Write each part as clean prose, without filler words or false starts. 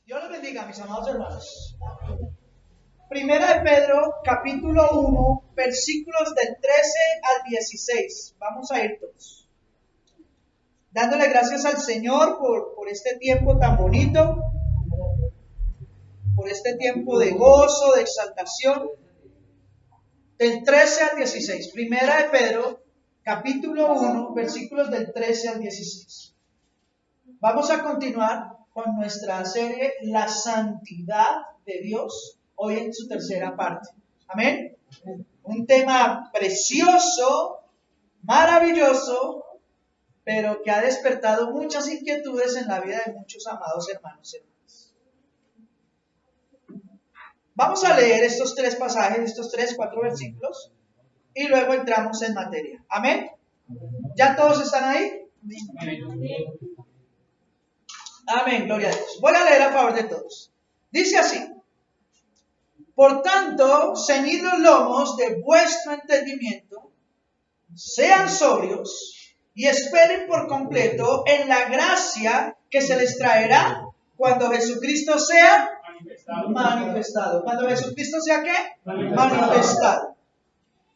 Dios les bendiga, mis amados hermanos. Primera de Pedro, capítulo 1, versículos del 13 al 16. Vamos a ir todos. Dándole gracias al Señor por este tiempo tan bonito, por este tiempo de gozo, de exaltación. Del 13 al 16. Primera de Pedro, capítulo 1, versículos del 13 al 16. Vamos a continuar con nuestra serie La Santidad de Dios, hoy en su tercera parte. Amén. Un tema precioso, maravilloso, pero que ha despertado muchas inquietudes en la vida de muchos amados hermanos y hermanas. Vamos a leer estos tres pasajes, estos 4 versículos, y luego entramos en materia. Amén. ¿Ya todos están ahí? Amén, gloria a Dios. Voy a leer a favor de todos. Dice así: por tanto, ceñid los lomos de vuestro entendimiento, sean sobrios y esperen por completo en la gracia que se les traerá cuando Jesucristo sea manifestado. ¿Cuando Jesucristo sea qué? Manifestado.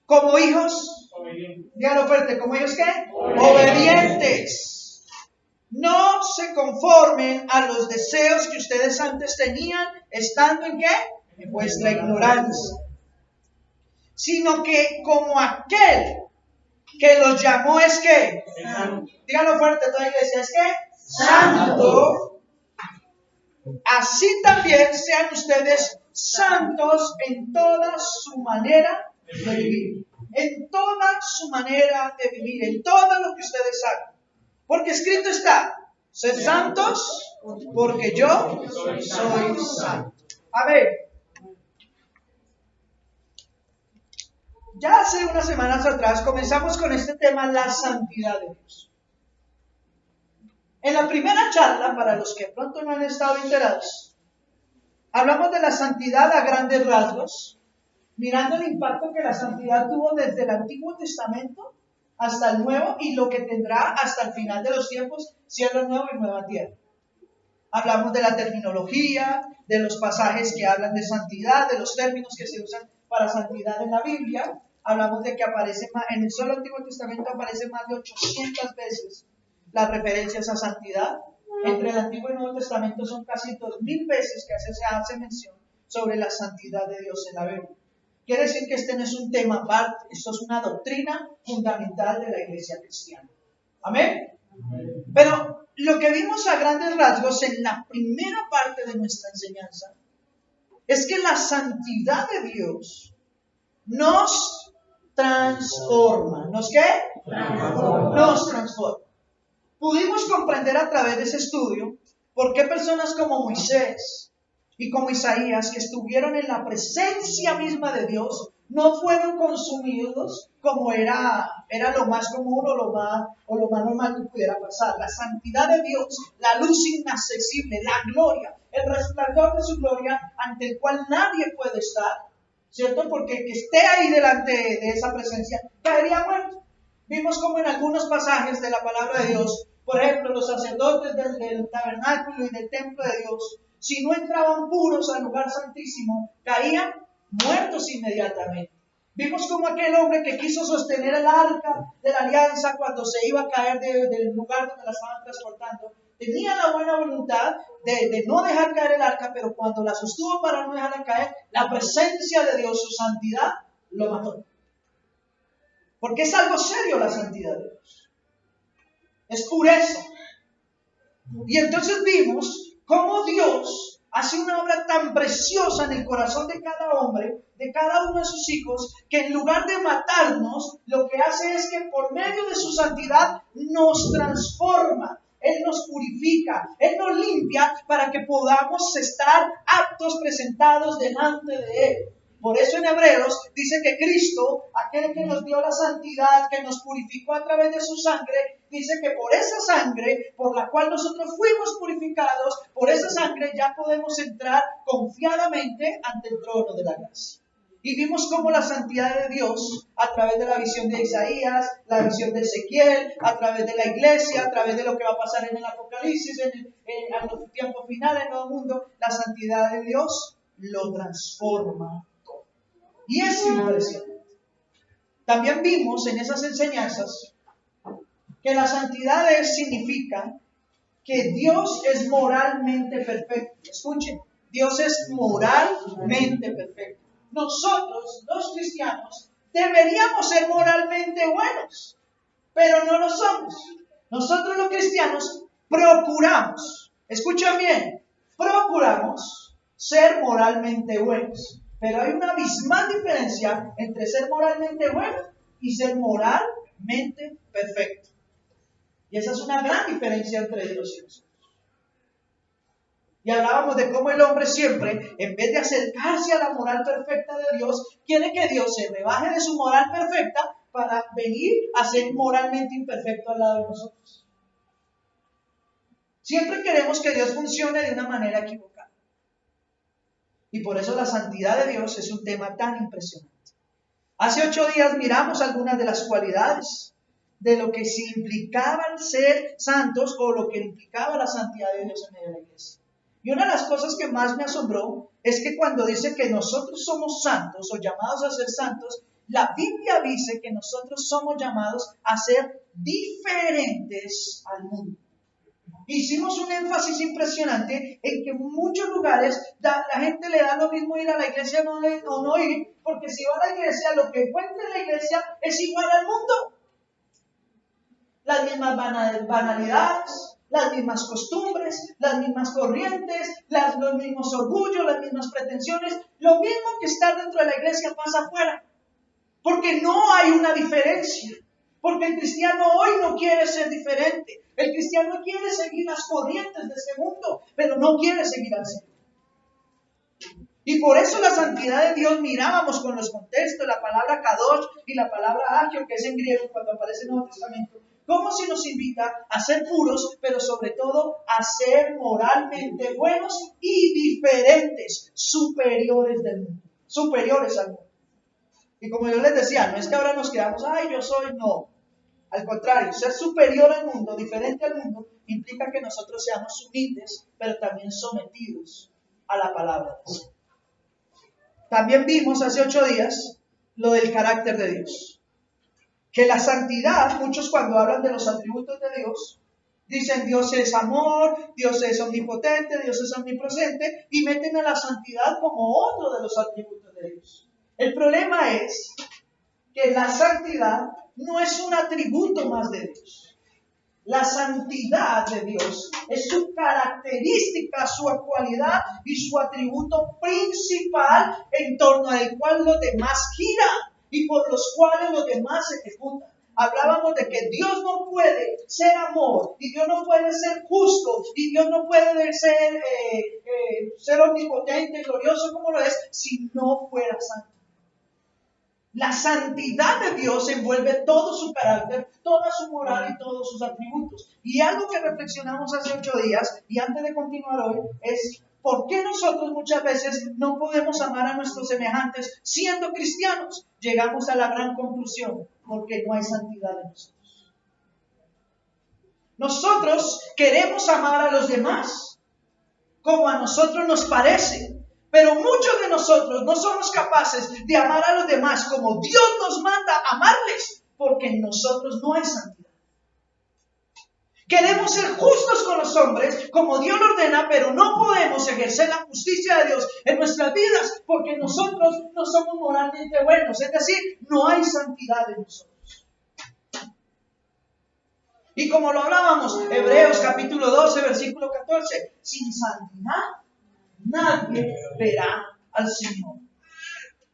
Como hijos, dígalo fuerte, como hijos qué? Obedientes. No se conformen a los deseos que ustedes antes tenían, estando en qué? En vuestra ignorancia. Sino que como aquel que los llamó es que, dígalo fuerte toda la iglesia, es que, santo, así también sean ustedes santos en toda su manera de vivir. En toda su manera de vivir, en todo lo que ustedes hagan. Porque escrito está: sed santos, porque yo soy santo. A ver, ya hace unas semanas atrás comenzamos con este tema, la santidad de Dios. En la primera charla, para los que pronto no han estado enterados, hablamos de la santidad a grandes rasgos, mirando el impacto que la santidad tuvo desde el Antiguo Testamento hasta el Nuevo y lo que tendrá hasta el final de los tiempos, cielo nuevo y nueva tierra. Hablamos de la terminología, de los pasajes que hablan de santidad, de los términos que se usan para santidad en la Biblia. Hablamos de que aparece en el solo Antiguo Testamento aparece más de 800 veces las referencias a santidad. Entre el Antiguo y el Nuevo Testamento son casi 2000 veces que se hace mención sobre la santidad de Dios en la Biblia. Quiere decir que este no es un tema aparte, esto es una doctrina fundamental de la iglesia cristiana. ¿Amén? Amén. Pero lo que vimos a grandes rasgos en la primera parte de nuestra enseñanza es que la santidad de Dios nos transforma. ¿Nos qué? Nos transforma. Pudimos comprender a través de ese estudio por qué personas como Moisés y como Isaías, que estuvieron en la presencia misma de Dios, no fueron consumidos como era lo más común o lo más normal que pudiera pasar. La santidad de Dios, la luz inaccesible, la gloria, el resplandor de su gloria, ante el cual nadie puede estar, ¿cierto? Porque el que esté ahí delante de esa presencia caería muerto. Vimos como en algunos pasajes de la palabra de Dios, por ejemplo, los sacerdotes del tabernáculo y del templo de Dios, si no entraban puros al lugar santísimo, caían muertos inmediatamente. Vimos como aquel hombre que quiso sostener el arca de la alianza cuando se iba a caer del lugar donde la estaban transportando, tenía la buena voluntad de no dejar caer el arca, pero cuando la sostuvo para no dejarla caer, la presencia de Dios, su santidad, lo mató. Porque es algo serio la santidad de Dios. Es pureza. Y entonces vimos cómo Dios hace una obra tan preciosa en el corazón de cada hombre, de cada uno de sus hijos, que en lugar de matarnos, lo que hace es que por medio de su santidad nos transforma. Él nos purifica, Él nos limpia para que podamos estar aptos, presentados delante de Él. Por eso en Hebreos dice que Cristo, aquel que nos dio la santidad, que nos purificó a través de su sangre, dice que por esa sangre, por la cual nosotros fuimos purificados, por esa sangre ya podemos entrar confiadamente ante el trono de la gracia. Y vimos cómo la santidad de Dios, a través de la visión de Isaías, la visión de Ezequiel, a través de la iglesia, a través de lo que va a pasar en el Apocalipsis, en los tiempos finales, en todo el mundo, la santidad de Dios lo transforma todo. Y es impresionante. También vimos en esas enseñanzas que la santidad significa que Dios es moralmente perfecto. Escuchen, Dios es moralmente perfecto. Nosotros, los cristianos, deberíamos ser moralmente buenos, pero no lo somos. Nosotros los cristianos procuramos, escuchen bien, procuramos ser moralmente buenos. Pero hay una abismal diferencia entre ser moralmente bueno y ser moralmente perfecto. Y esa es una gran diferencia entre Dios y nosotros. Y hablábamos de cómo el hombre siempre, en vez de acercarse a la moral perfecta de Dios, quiere que Dios se rebaje de su moral perfecta para venir a ser moralmente imperfecto al lado de nosotros. Siempre queremos que Dios funcione de una manera equivocada. Y por eso la santidad de Dios es un tema tan impresionante. Hace 8 días miramos algunas de las cualidades de lo que se implicaba el ser santos o lo que implicaba la santidad de Dios en medio de la iglesia. Y una de las cosas que más me asombró es que cuando dice que nosotros somos santos o llamados a ser santos, la Biblia dice que nosotros somos llamados a ser diferentes al mundo. Hicimos un énfasis impresionante en que en muchos lugares la gente le da lo mismo ir a la iglesia o no ir, porque si va a la iglesia, lo que encuentra en la iglesia es igual al mundo. Las mismas banalidades, las mismas costumbres, las mismas corrientes, los mismos orgullos, las mismas pretensiones. Lo mismo que está dentro de la iglesia pasa afuera. Porque no hay una diferencia. Porque el cristiano hoy no quiere ser diferente. El cristiano quiere seguir las corrientes de este mundo, pero no quiere seguir al Señor. Y por eso la santidad de Dios mirábamos con los contextos, la palabra kadosh y la palabra agio, que es en griego cuando aparece en el Nuevo Testamento, cómo se nos invita a ser puros, pero sobre todo a ser moralmente buenos y diferentes, superiores del mundo, superiores al mundo. Y como yo les decía, no es que ahora nos quedamos, ay, yo soy, no. Al contrario, ser superior al mundo, diferente al mundo, implica que nosotros seamos humildes, pero también sometidos a la palabra de Dios. También vimos hace 8 días lo del carácter de Dios. Que la santidad, muchos cuando hablan de los atributos de Dios, dicen Dios es amor, Dios es omnipotente, Dios es omnipresente, y meten a la santidad como otro de los atributos de Dios. El problema es que la santidad no es un atributo más de Dios. La santidad de Dios es su característica, su cualidad y su atributo principal en torno al cual los demás giran y por los cuales los demás se ejecutan. Hablábamos de que Dios no puede ser amor y Dios no puede ser justo y Dios no puede ser omnipotente y glorioso como lo es si no fuera santo. La santidad de Dios envuelve todo su carácter, toda su moral y todos sus atributos. Y algo que reflexionamos hace 8 días, y antes de continuar hoy, es ¿por qué nosotros muchas veces no podemos amar a nuestros semejantes siendo cristianos? Llegamos a la gran conclusión, porque no hay santidad en nosotros. Nosotros queremos amar a los demás como a nosotros nos parece. Pero muchos de nosotros no somos capaces de amar a los demás como Dios nos manda a amarles, porque en nosotros no hay santidad. Queremos ser justos con los hombres como Dios lo ordena, pero no podemos ejercer la justicia de Dios en nuestras vidas porque nosotros no somos moralmente buenos. Es decir, no hay santidad en nosotros. Y como lo hablábamos, Hebreos capítulo 12, versículo 14, sin santidad nadie verá al Señor.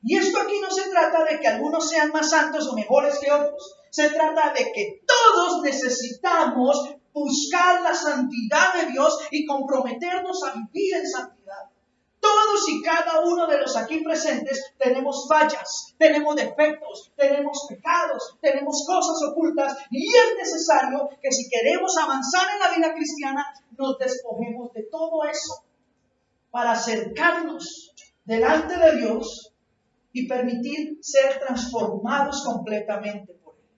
Y esto aquí no se trata de que algunos sean más santos o mejores que otros. Se trata de que todos necesitamos buscar la santidad de Dios y comprometernos a vivir en santidad. Todos y cada uno de los aquí presentes tenemos fallas, tenemos defectos, tenemos pecados, tenemos cosas ocultas y es necesario que si queremos avanzar en la vida cristiana nos despojemos de todo eso para acercarnos delante de Dios y permitir ser transformados completamente por Él.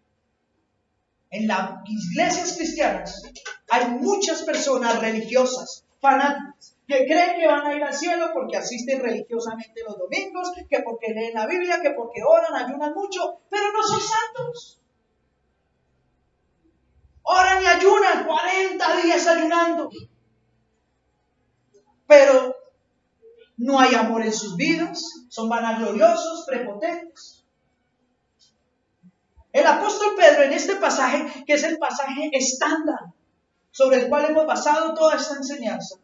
En las iglesias cristianas hay muchas personas religiosas, fanáticas, que creen que van a ir al cielo porque asisten religiosamente los domingos, que porque leen la Biblia, que porque oran, ayunan mucho, pero no son santos. Oran y ayunan 40 días ayunando, pero no hay amor en sus vidas, son vanagloriosos, prepotentes. El apóstol Pedro en este pasaje, que es el pasaje estándar sobre el cual hemos basado toda esta enseñanza,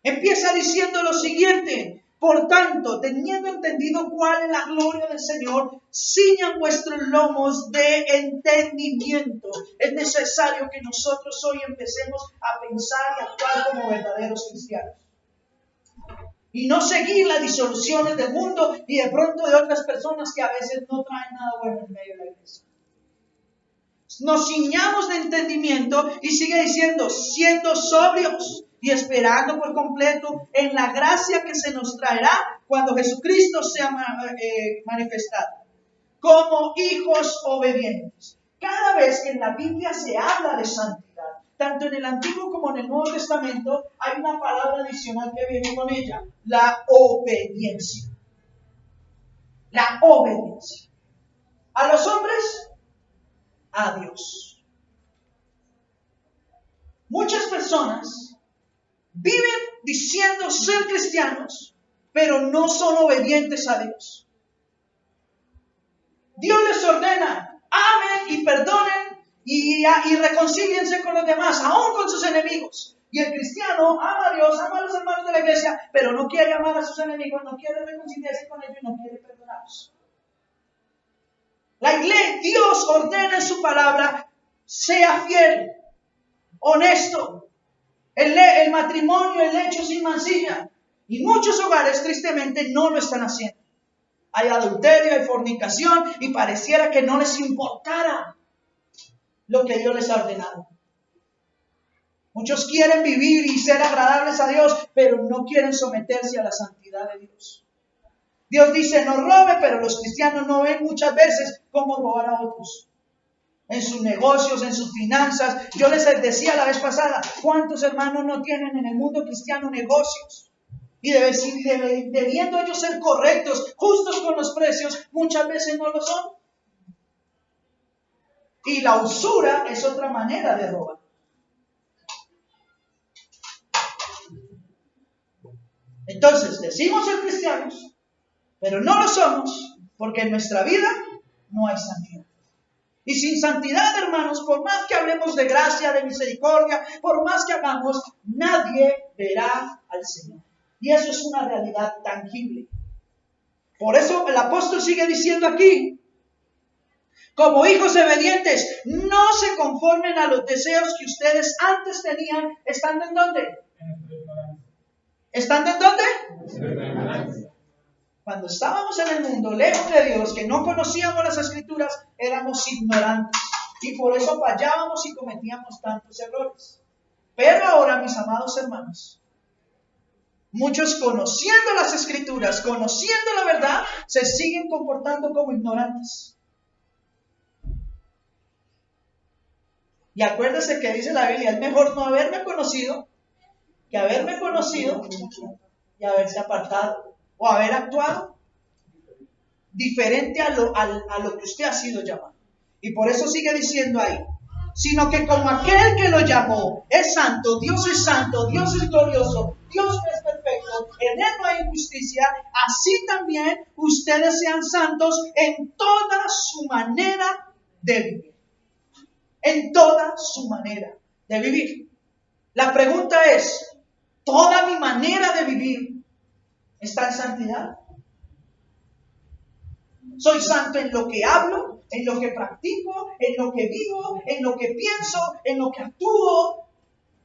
empieza diciendo lo siguiente: por tanto, teniendo entendido cuál es la gloria del Señor, ciñan vuestros lomos de entendimiento. Es necesario que nosotros hoy empecemos a pensar y actuar como verdaderos cristianos. Y no seguir las disoluciones del mundo y de pronto de otras personas que a veces no traen nada bueno en medio de la iglesia. Nos ciñamos de entendimiento y sigue diciendo, siendo sobrios y esperando por completo en la gracia que se nos traerá cuando Jesucristo sea manifestado, como hijos obedientes. Cada vez que en la Biblia se habla de santidad, tanto en el Antiguo como en el Nuevo Testamento, hay una palabra adicional que viene con ella: la obediencia. La obediencia. ¿A los hombres? A Dios. Muchas personas viven diciendo ser cristianos, pero no son obedientes a Dios. Dios les ordena, amen y perdonen y reconcíliense con los demás, aún con sus enemigos. Y el cristiano ama a Dios, ama a los hermanos de la iglesia, pero no quiere amar a sus enemigos, no quiere reconciliarse con ellos y no quiere perdonarlos. La iglesia, Dios ordena en su palabra, sea fiel, honesto, el matrimonio, el lecho sin mancilla. Y muchos hogares tristemente no lo están haciendo. Hay adulterio, hay fornicación y pareciera que no les importara lo que Dios les ha ordenado. Muchos quieren vivir y ser agradables a Dios, pero no quieren someterse a la santidad de Dios. Dios dice no robe, pero los cristianos no ven muchas veces cómo robar a otros. En sus negocios, en sus finanzas. Yo les decía la vez pasada, ¿cuántos hermanos no tienen en el mundo cristiano negocios? Y debiendo ellos ser correctos, justos con los precios, muchas veces no lo son. Y la usura es otra manera de robar. Entonces, decimos ser cristianos, pero no lo somos, porque en nuestra vida no hay santidad. Y sin santidad, hermanos, por más que hablemos de gracia, de misericordia, por más que hagamos, nadie verá al Señor. Y eso es una realidad tangible. Por eso el apóstol sigue diciendo aquí, como hijos obedientes, no se conformen a los deseos que ustedes antes tenían, ¿estando en dónde? ¿Estando en dónde? Cuando estábamos en el mundo, lejos de Dios, que no conocíamos las Escrituras, éramos ignorantes. Y por eso fallábamos y cometíamos tantos errores. Pero ahora, mis amados hermanos, muchos conociendo las Escrituras, conociendo la verdad, se siguen comportando como ignorantes. Y acuérdese que dice la Biblia, es mejor no haberme conocido que haberme conocido y haberse apartado. O haber actuado diferente a lo que usted ha sido llamado. Y por eso sigue diciendo ahí, sino que como aquel que lo llamó es santo, Dios es glorioso, Dios es perfecto, en él no hay injusticia, así también ustedes sean santos en toda su manera de vivir. En toda su manera de vivir. La pregunta es, ¿toda mi manera de vivir está en santidad? ¿Soy santo en lo que hablo, en lo que practico, en lo que vivo, en lo que pienso, en lo que actúo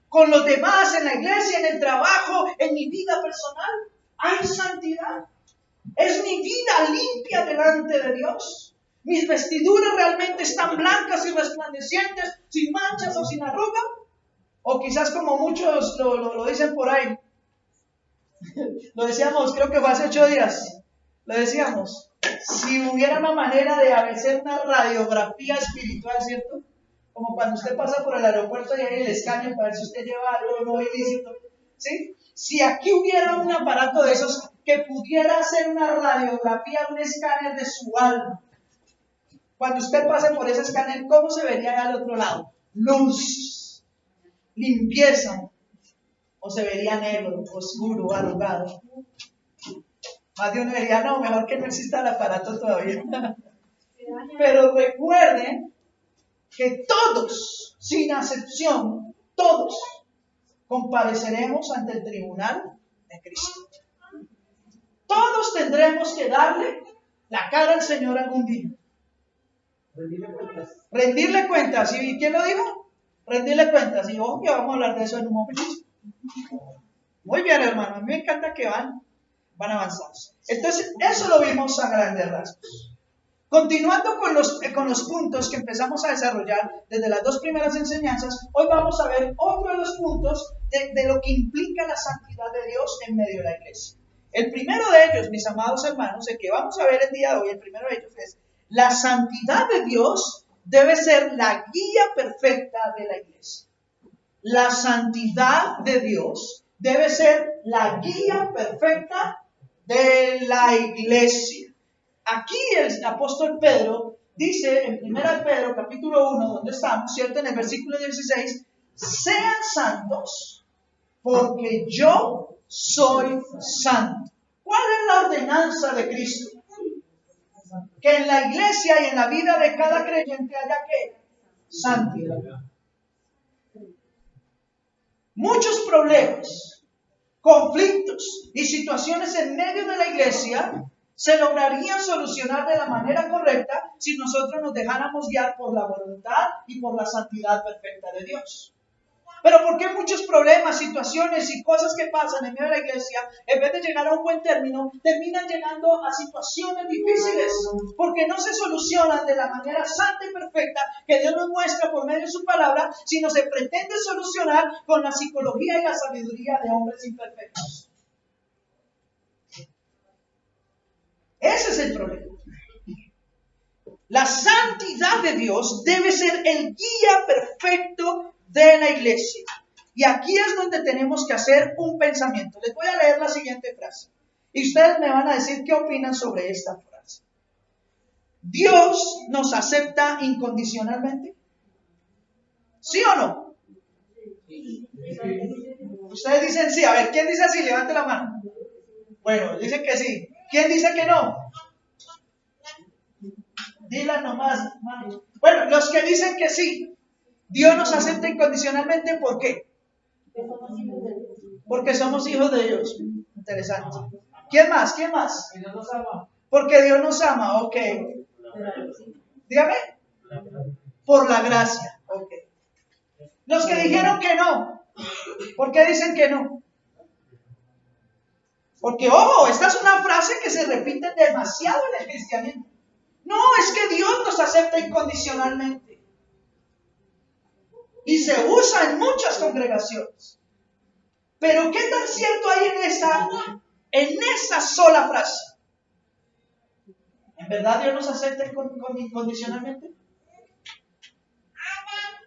con los demás, en la iglesia, en el trabajo, en mi vida personal? ¿Hay santidad? ¿Es mi vida limpia delante de Dios? ¿Mis vestiduras realmente están blancas y resplandecientes, sin manchas o sin arruga? O quizás como muchos lo dicen por ahí. Lo decíamos, creo que fue hace 8 días. Lo decíamos. Si hubiera una manera de hacer una radiografía espiritual, ¿cierto? Como cuando usted pasa por el aeropuerto y hay el escáner para ver si usted lleva algo o no ilícito, ¿sí? Si aquí hubiera un aparato de esos que pudiera hacer una radiografía, un escáner de su alma, cuando usted pase por ese escáner, ¿cómo se vería al otro lado? Luz, limpieza, o se vería negro, oscuro, arrugado. Más de uno diría, no, mejor que no exista el aparato todavía. Pero recuerden que todos, sin excepción, todos compareceremos ante el tribunal de Cristo. Todos tendremos que darle la cara al Señor algún día. Rendirle cuentas. ¿Y quién lo dijo? Rendirle cuentas. Y ojo que vamos a hablar de eso en un momento. Muy bien, hermano. A mí me encanta que van avanzados. Entonces, eso lo vimos a grandes rasgos. Continuando con los puntos que empezamos a desarrollar desde las dos primeras enseñanzas, hoy vamos a ver otro de los puntos de lo que implica la santidad de Dios en medio de la iglesia. El primero de ellos, mis amados hermanos, el que vamos a ver el día de hoy, el primero de ellos es: la santidad de Dios debe ser la guía perfecta de la iglesia. La santidad de Dios debe ser la guía perfecta de la iglesia. Aquí el apóstol Pedro dice en 1 Pedro capítulo 1, donde estamos, ¿cierto? En el versículo 16, sean santos porque yo soy santo. ¿Cuál es la ordenanza de Cristo? Que en la iglesia y en la vida de cada creyente haya ¿qué? Santidad. Muchos problemas, conflictos y situaciones en medio de la iglesia se lograrían solucionar de la manera correcta si nosotros nos dejáramos guiar por la voluntad y por la santidad perfecta de Dios. Pero ¿por qué muchos problemas, situaciones y cosas que pasan en medio de la iglesia, en vez de llegar a un buen término, terminan llegando a situaciones difíciles? Porque no se solucionan de la manera santa y perfecta que Dios nos muestra por medio de su palabra, sino se pretende solucionar con la psicología y la sabiduría de hombres imperfectos. Ese es el problema. La santidad de Dios debe ser el guía perfecto de la iglesia. Y aquí es donde tenemos que hacer un pensamiento. Les voy a leer la siguiente frase. Y ustedes me van a decir qué opinan sobre esta frase. ¿Dios nos acepta incondicionalmente? ¿Sí o no? Ustedes dicen sí. A ver, ¿quién dice sí? Levante la mano. Bueno, dicen que sí. ¿Quién dice que no? Dila nomás. Bueno, los que dicen que sí, Dios nos acepta incondicionalmente, ¿por qué? Porque somos hijos de Dios. Interesante. ¿Quién más? ¿Quién más? Porque Dios nos ama, ok. Dígame. Por la gracia, ok. Los que dijeron que no, ¿por qué dicen que no? Porque, ojo, esta es una frase que se repite demasiado en el cristianismo. No, es que Dios nos acepta incondicionalmente. Y se usa en muchas congregaciones. Pero ¿qué tan cierto hay en esa sola frase? ¿En verdad Dios nos acepta incondicionalmente?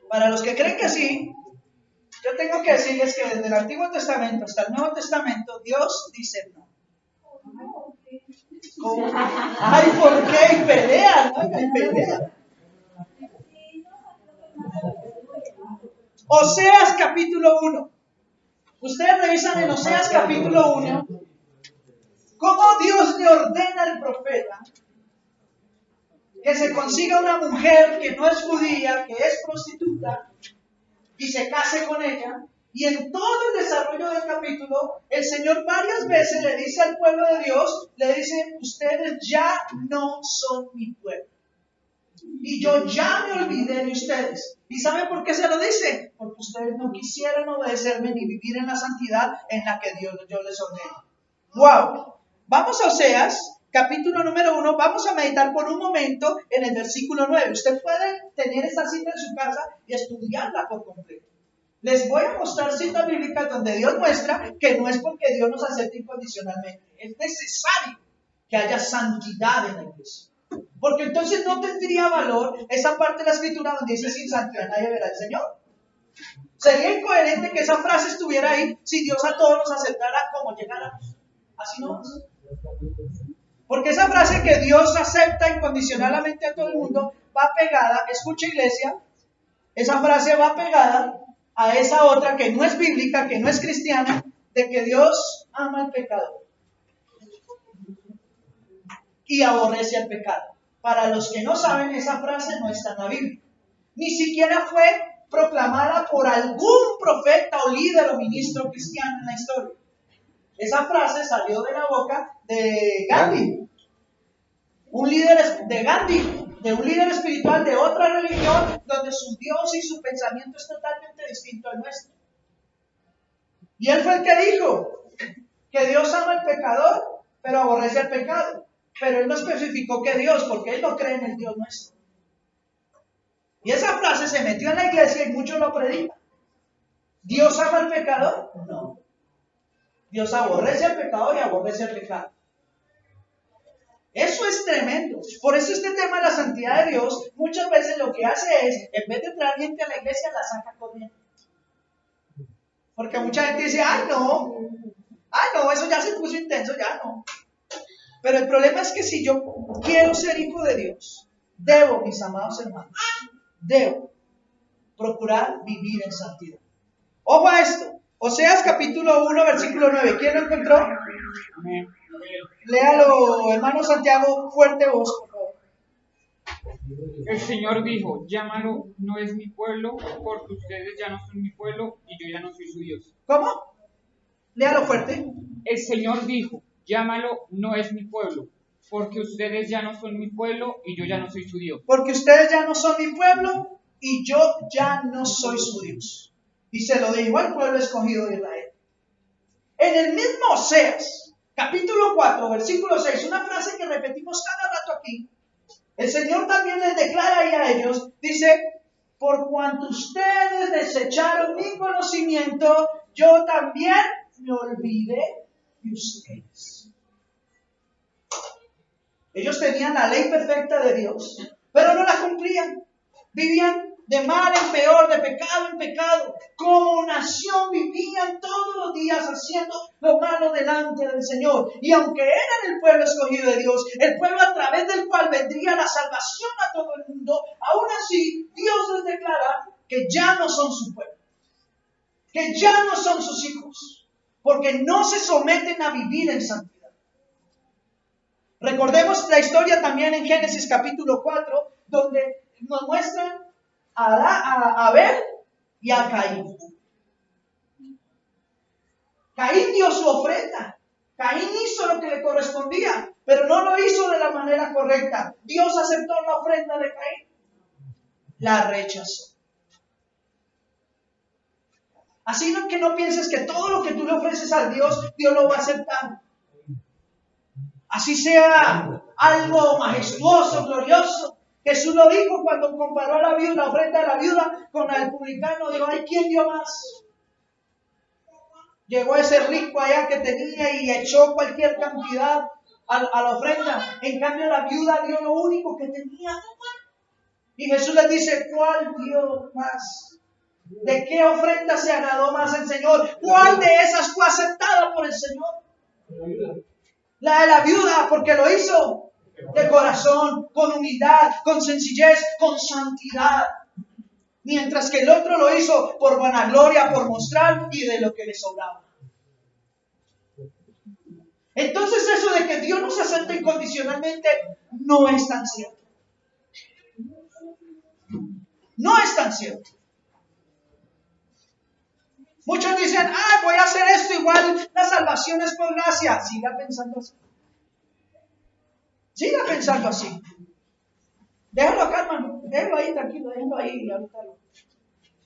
Para los que creen que sí, yo tengo que decirles que desde el Antiguo Testamento hasta el Nuevo Testamento, Dios dice no. ¿Cómo? Ay, ¿por qué? Hay pelea, ¿no? Hay pelea. Oseas capítulo 1. Ustedes revisan en Oseas capítulo 1 cómo Dios le ordena al profeta que se consiga una mujer que no es judía, que es prostituta, y se case con ella. Y en todo el desarrollo del capítulo, el Señor varias veces le dice al pueblo de Dios, le dice, ustedes ya no son mi pueblo. Y yo ya me olvidé de ustedes. ¿Y sabe por qué se lo dice? Porque ustedes no quisieron obedecerme ni vivir en la santidad en la que yo les ordeno. ¡Wow! Vamos a Oseas, capítulo número 1. Vamos a meditar por un momento en el versículo 9. Usted puede tener esta cita en su casa y estudiarla por completo. Les voy a mostrar citas bíblicas donde Dios muestra que no es porque Dios nos acepte incondicionalmente. Es necesario que haya santidad en la iglesia. Porque entonces no tendría valor esa parte de la escritura donde dice sin santidad nadie verá al Señor. Sería incoherente que esa frase estuviera ahí si Dios a todos nos aceptara como llegáramos. Así no es. Porque esa frase que Dios acepta incondicionalmente a todo el mundo va pegada, escucha iglesia, esa frase va pegada a esa otra que no es bíblica, que no es cristiana, de que Dios ama el pecado y aborrece el pecado. Para los que no saben, esa frase no está en la Biblia. Ni siquiera fue proclamada por algún profeta o líder o ministro cristiano en la historia. Esa frase salió de la boca de Gandhi, un líder de Gandhi, de un líder espiritual de otra religión, donde su Dios y su pensamiento es totalmente distinto al nuestro. Y él fue el que dijo que Dios ama al pecador, pero aborrece el pecado. Pero él no especificó que Dios, porque él no cree en el Dios nuestro. Y esa frase se metió en la iglesia y muchos lo predican. ¿Dios ama al pecador? No. Dios aborrece al pecador y aborrece el pecado. Eso es tremendo. Por eso este tema de la santidad de Dios muchas veces lo que hace es, en vez de traer gente a la iglesia, la saca corriendo. Porque mucha gente dice, ay no, eso ya se puso intenso, ya no. Pero el problema es que si yo quiero ser hijo de Dios, debo, mis amados hermanos, debo procurar vivir en santidad. Ojo a esto. Oseas capítulo 1, versículo 9. ¿Quién lo encontró? Amén. Léalo, hermano Santiago, fuerte voz, por favor. El Señor dijo, llámalo, no es mi pueblo, porque ustedes ya no son mi pueblo y yo ya no soy su Dios. ¿Cómo? Léalo fuerte. El Señor dijo, llámalo, no es mi pueblo, porque ustedes ya no son mi pueblo y yo ya no soy su Dios. Porque ustedes ya no son mi pueblo y yo ya no soy su Dios. Y se lo dijo al pueblo escogido de Israel. En el mismo Oseas, capítulo 4, versículo 6, una frase que repetimos cada rato aquí, el Señor también les declara ahí a ellos, dice, por cuanto ustedes desecharon mi conocimiento, yo también me olvidé de ustedes. Ellos tenían la ley perfecta de Dios, pero no la cumplían. Vivían de mal en peor, de pecado en pecado. Como nación vivían todos los días haciendo lo malo delante del Señor. Y aunque eran el pueblo escogido de Dios, el pueblo a través del cual vendría la salvación a todo el mundo, aún así Dios les declara que ya no son su pueblo, que ya no son sus hijos, porque no se someten a vivir en santidad. Recordemos la historia también en Génesis capítulo 4, donde nos muestran a Abel y a Caín. Caín dio su ofrenda. Caín hizo lo que le correspondía, pero no lo hizo de la manera correcta. Dios aceptó la ofrenda de Caín. La rechazó. Así que no pienses que todo lo que tú le ofreces a Dios, Dios lo va a aceptar. Así sea algo majestuoso, glorioso. Jesús lo dijo cuando comparó la ofrenda de la viuda con la del publicano. Dijo, ay, ¿quién dio más? Llegó ese rico allá que tenía y echó cualquier cantidad a la ofrenda. En cambio, la viuda dio lo único que tenía. Y Jesús le dice, ¿cuál dio más? ¿De qué ofrenda se agradó más el Señor? ¿Cuál de esas fue aceptada por el Señor? La de la viuda, porque lo hizo de corazón, con humildad, con sencillez, con santidad. Mientras que el otro lo hizo por vanagloria, por mostrar y de lo que le sobraba. Entonces eso de que Dios nos acepta incondicionalmente no es tan cierto. No es tan cierto. Muchos dicen, voy a hacer esto, igual la salvación es por gracia. Siga pensando así. Siga pensando así. Déjalo acá, hermano. Déjalo ahí, tranquilo, déjalo ahí.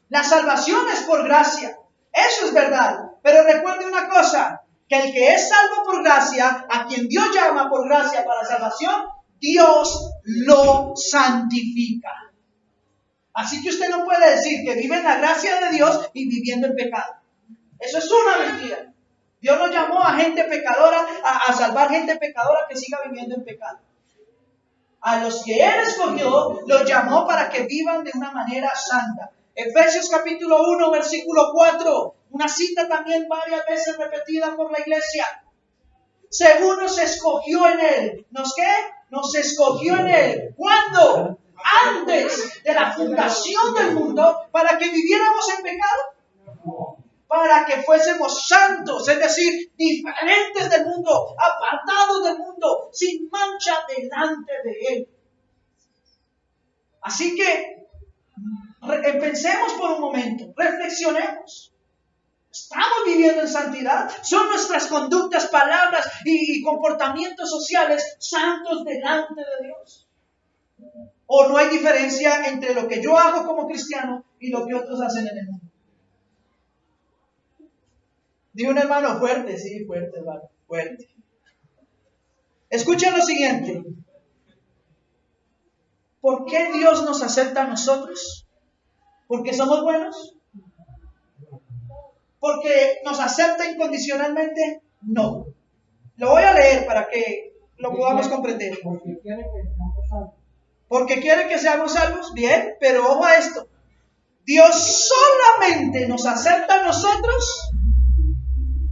La salvación es por gracia. Eso es verdad. Pero recuerde una cosa, que el que es salvo por gracia, a quien Dios llama por gracia para salvación, Dios lo santifica. Así que usted no puede decir que vive en la gracia de Dios y viviendo en pecado. Eso es una mentira. Dios no llamó a gente pecadora, a salvar gente pecadora que siga viviendo en pecado. A los que Él escogió, los llamó para que vivan de una manera santa. Efesios capítulo 1, versículo 4. Una cita también varias veces repetida por la iglesia. Según nos escogió en Él. ¿Nos qué? Nos escogió en Él. ¿Cuándo? Antes de la fundación del mundo, para que viviéramos en pecado. Para que fuésemos santos, es decir, diferentes del mundo, apartados del mundo, sin mancha delante de Él. Así que pensemos por un momento, reflexionemos. ¿Estamos viviendo en santidad? ¿Son nuestras conductas, palabras y comportamientos sociales santos delante de Dios? ¿O no hay diferencia entre lo que yo hago como cristiano y lo que otros hacen en el mundo? Dijo un hermano, fuerte, sí, fuerte, hermano, fuerte. Escuchen lo siguiente. ¿Por qué Dios nos acepta a nosotros? ¿Porque somos buenos? ¿Porque nos acepta incondicionalmente? No. Lo voy a leer para que lo podamos comprender. ¿Porque quiere que seamos salvos? Bien, pero ojo a esto. Dios solamente nos acepta a nosotros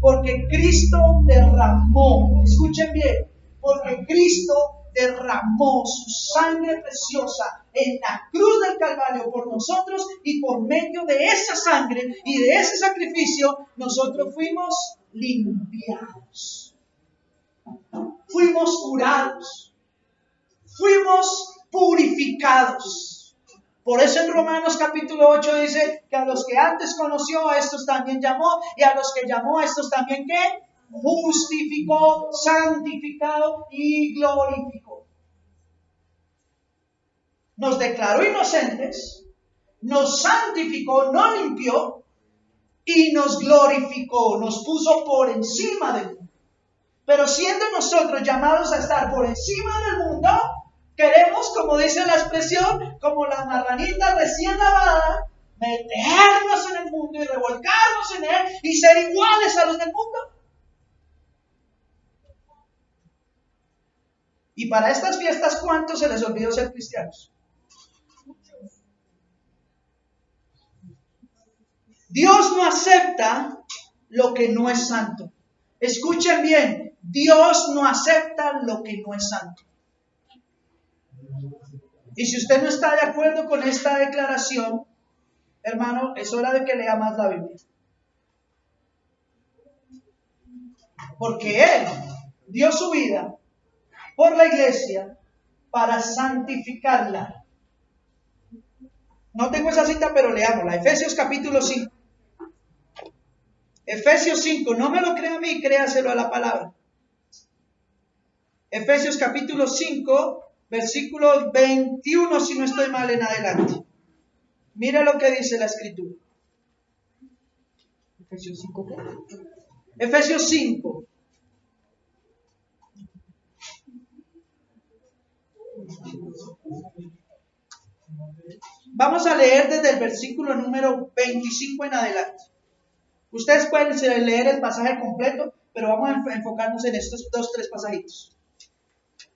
porque Cristo derramó, escuchen bien, porque Cristo derramó su sangre preciosa en la cruz del Calvario por nosotros, y por medio de esa sangre y de ese sacrificio nosotros fuimos limpiados, fuimos curados, fuimos purificados. Por eso en Romanos capítulo 8 dice que a los que antes conoció, a estos también llamó, y a los que llamó, a estos también ¿qué? Justificó, santificado y glorificó. Nos declaró inocentes, nos santificó, nos limpió y nos glorificó, nos puso por encima del mundo. Pero siendo nosotros llamados a estar por encima del mundo, queremos, como dice la expresión, como la marranita recién lavada, meternos en el mundo y revolcarnos en él y ser iguales a los del mundo. Y para estas fiestas, ¿cuántos se les olvidó ser cristianos? Dios no acepta lo que no es santo. Escuchen bien, Dios no acepta lo que no es santo. Y si usted no está de acuerdo con esta declaración, hermano, es hora de que lea más la Biblia. Porque Él dio su vida por la iglesia para santificarla. No tengo esa cita, pero leámosla. Efesios capítulo 5. Efesios 5, no me lo crea a mí, créaselo a la palabra. Efesios capítulo 5, versículo 21, si no estoy mal en adelante. Mira lo que dice la escritura. Efesios 5, ¿qué? Efesios 5. Vamos a leer desde el versículo número 25 en adelante. Ustedes pueden leer el pasaje completo, pero vamos a enfocarnos en estos 2-3 pasajitos.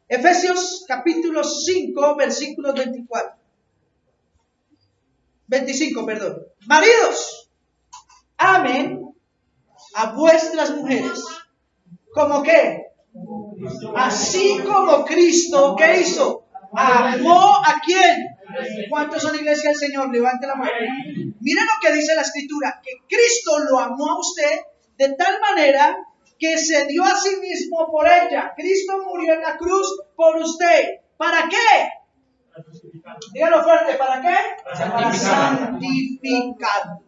Efesios capítulo 5, versículos 25, perdón. Maridos, amen a vuestras mujeres. ¿Cómo qué? Así como Cristo, ¿qué hizo? Amó a quién. ¿Cuántos son iglesia del Señor? Levante la mano. Miren lo que dice la escritura, que Cristo lo amó a usted de tal manera que se dio a sí mismo por ella. Cristo murió en la cruz por usted. ¿Para qué? Dígalo fuerte, ¿para qué? Para santificar.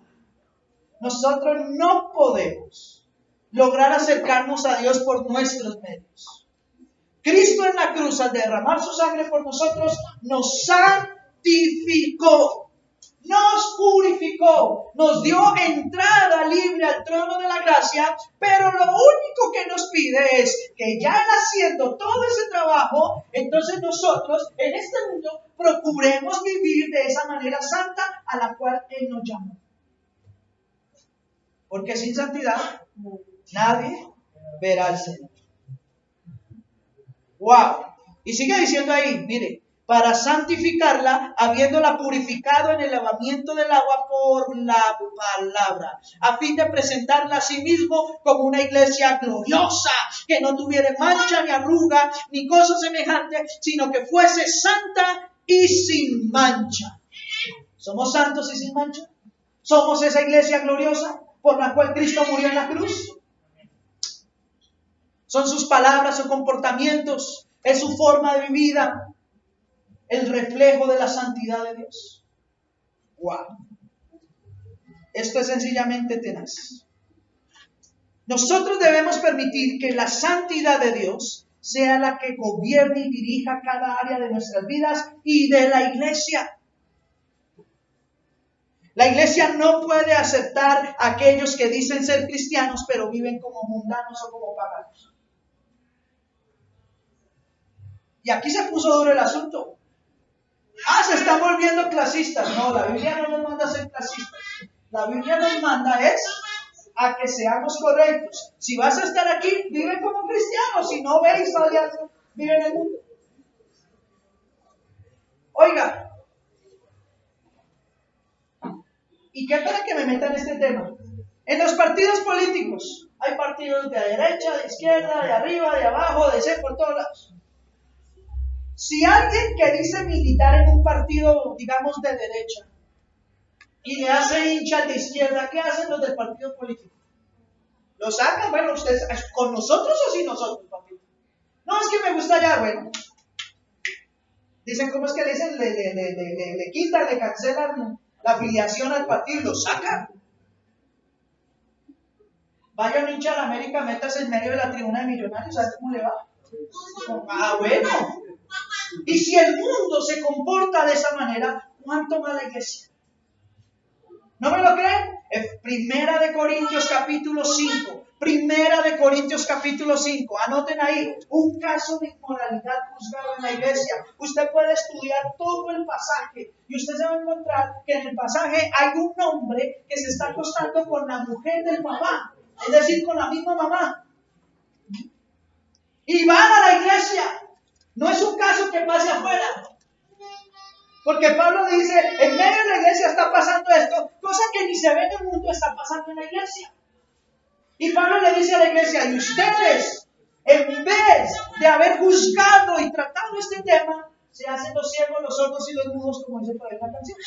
Nosotros no podemos lograr acercarnos a Dios por nuestros medios. Cristo en la cruz, al derramar su sangre por nosotros, nos santificó, nos purificó, nos dio entrada libre al trono de la gracia, pero lo único que nos pide es que ya Él haciendo todo ese trabajo, entonces nosotros en este mundo procuremos vivir de esa manera santa a la cual Él nos llamó. Porque sin santidad nadie verá al Señor. ¡Wow! Y sigue diciendo ahí, mire, para santificarla, habiéndola purificado en el lavamiento del agua por la palabra, a fin de presentarla a sí mismo como una iglesia gloriosa, que no tuviera mancha ni arruga, ni cosa semejante, sino que fuese santa y sin mancha. ¿Somos santos y sin mancha? ¿Somos esa iglesia gloriosa por la cual Cristo murió en la cruz? Son sus palabras, sus comportamientos, es su forma de vida, el reflejo de la santidad de Dios. ¡Wow! Esto es sencillamente tenaz. Nosotros debemos permitir que la santidad de Dios sea la que gobierne y dirija cada área de nuestras vidas y de la iglesia. La iglesia no puede aceptar a aquellos que dicen ser cristianos pero viven como mundanos o como paganos. Y aquí se puso duro el asunto. Se están volviendo clasistas. No, la Biblia no nos manda a ser clasistas. La Biblia nos manda a que seamos correctos. Si vas a estar aquí, vive como cristiano. Si no, ve y sale a vive en el mundo. Oiga, ¿y qué para que me metan en este tema? En los partidos políticos, hay partidos de derecha, de izquierda, de arriba, de abajo, de C, por todos lados. Si alguien que dice militar en un partido, digamos, de derecha, y le hace hincha de izquierda, ¿qué hacen los del partido político? ¿Lo sacan? Bueno, ¿ustedes con nosotros o sin nosotros, papito? No, es que me gusta ya, bueno. Dicen, ¿cómo es que le dicen? Le quitan, le cancelan la afiliación al partido y lo sacan. Vaya un hincha a la América, métase en medio de la tribuna de Millonarios, ¿sabes cómo le va? Bueno. Y si el mundo se comporta de esa manera, ¿cuánto más la iglesia? ¿No me lo creen? Primera de Corintios capítulo 5. Primera de Corintios capítulo 5. Anoten ahí, un caso de inmoralidad juzgado en la iglesia. Usted puede estudiar todo el pasaje y usted se va a encontrar que en el pasaje hay un hombre que se está acostando con la mujer del papá, es decir, con la misma mamá. Y van a la iglesia. No es un caso que pase afuera. Porque Pablo dice, en medio de la iglesia está pasando esto, cosa que ni se ve en el mundo, está pasando en la iglesia. Y Pablo le dice a la iglesia, y ustedes, en vez de haber juzgado y tratado este tema, se hacen los ciegos, los sordos y los mudos, como dice por ahí la canción.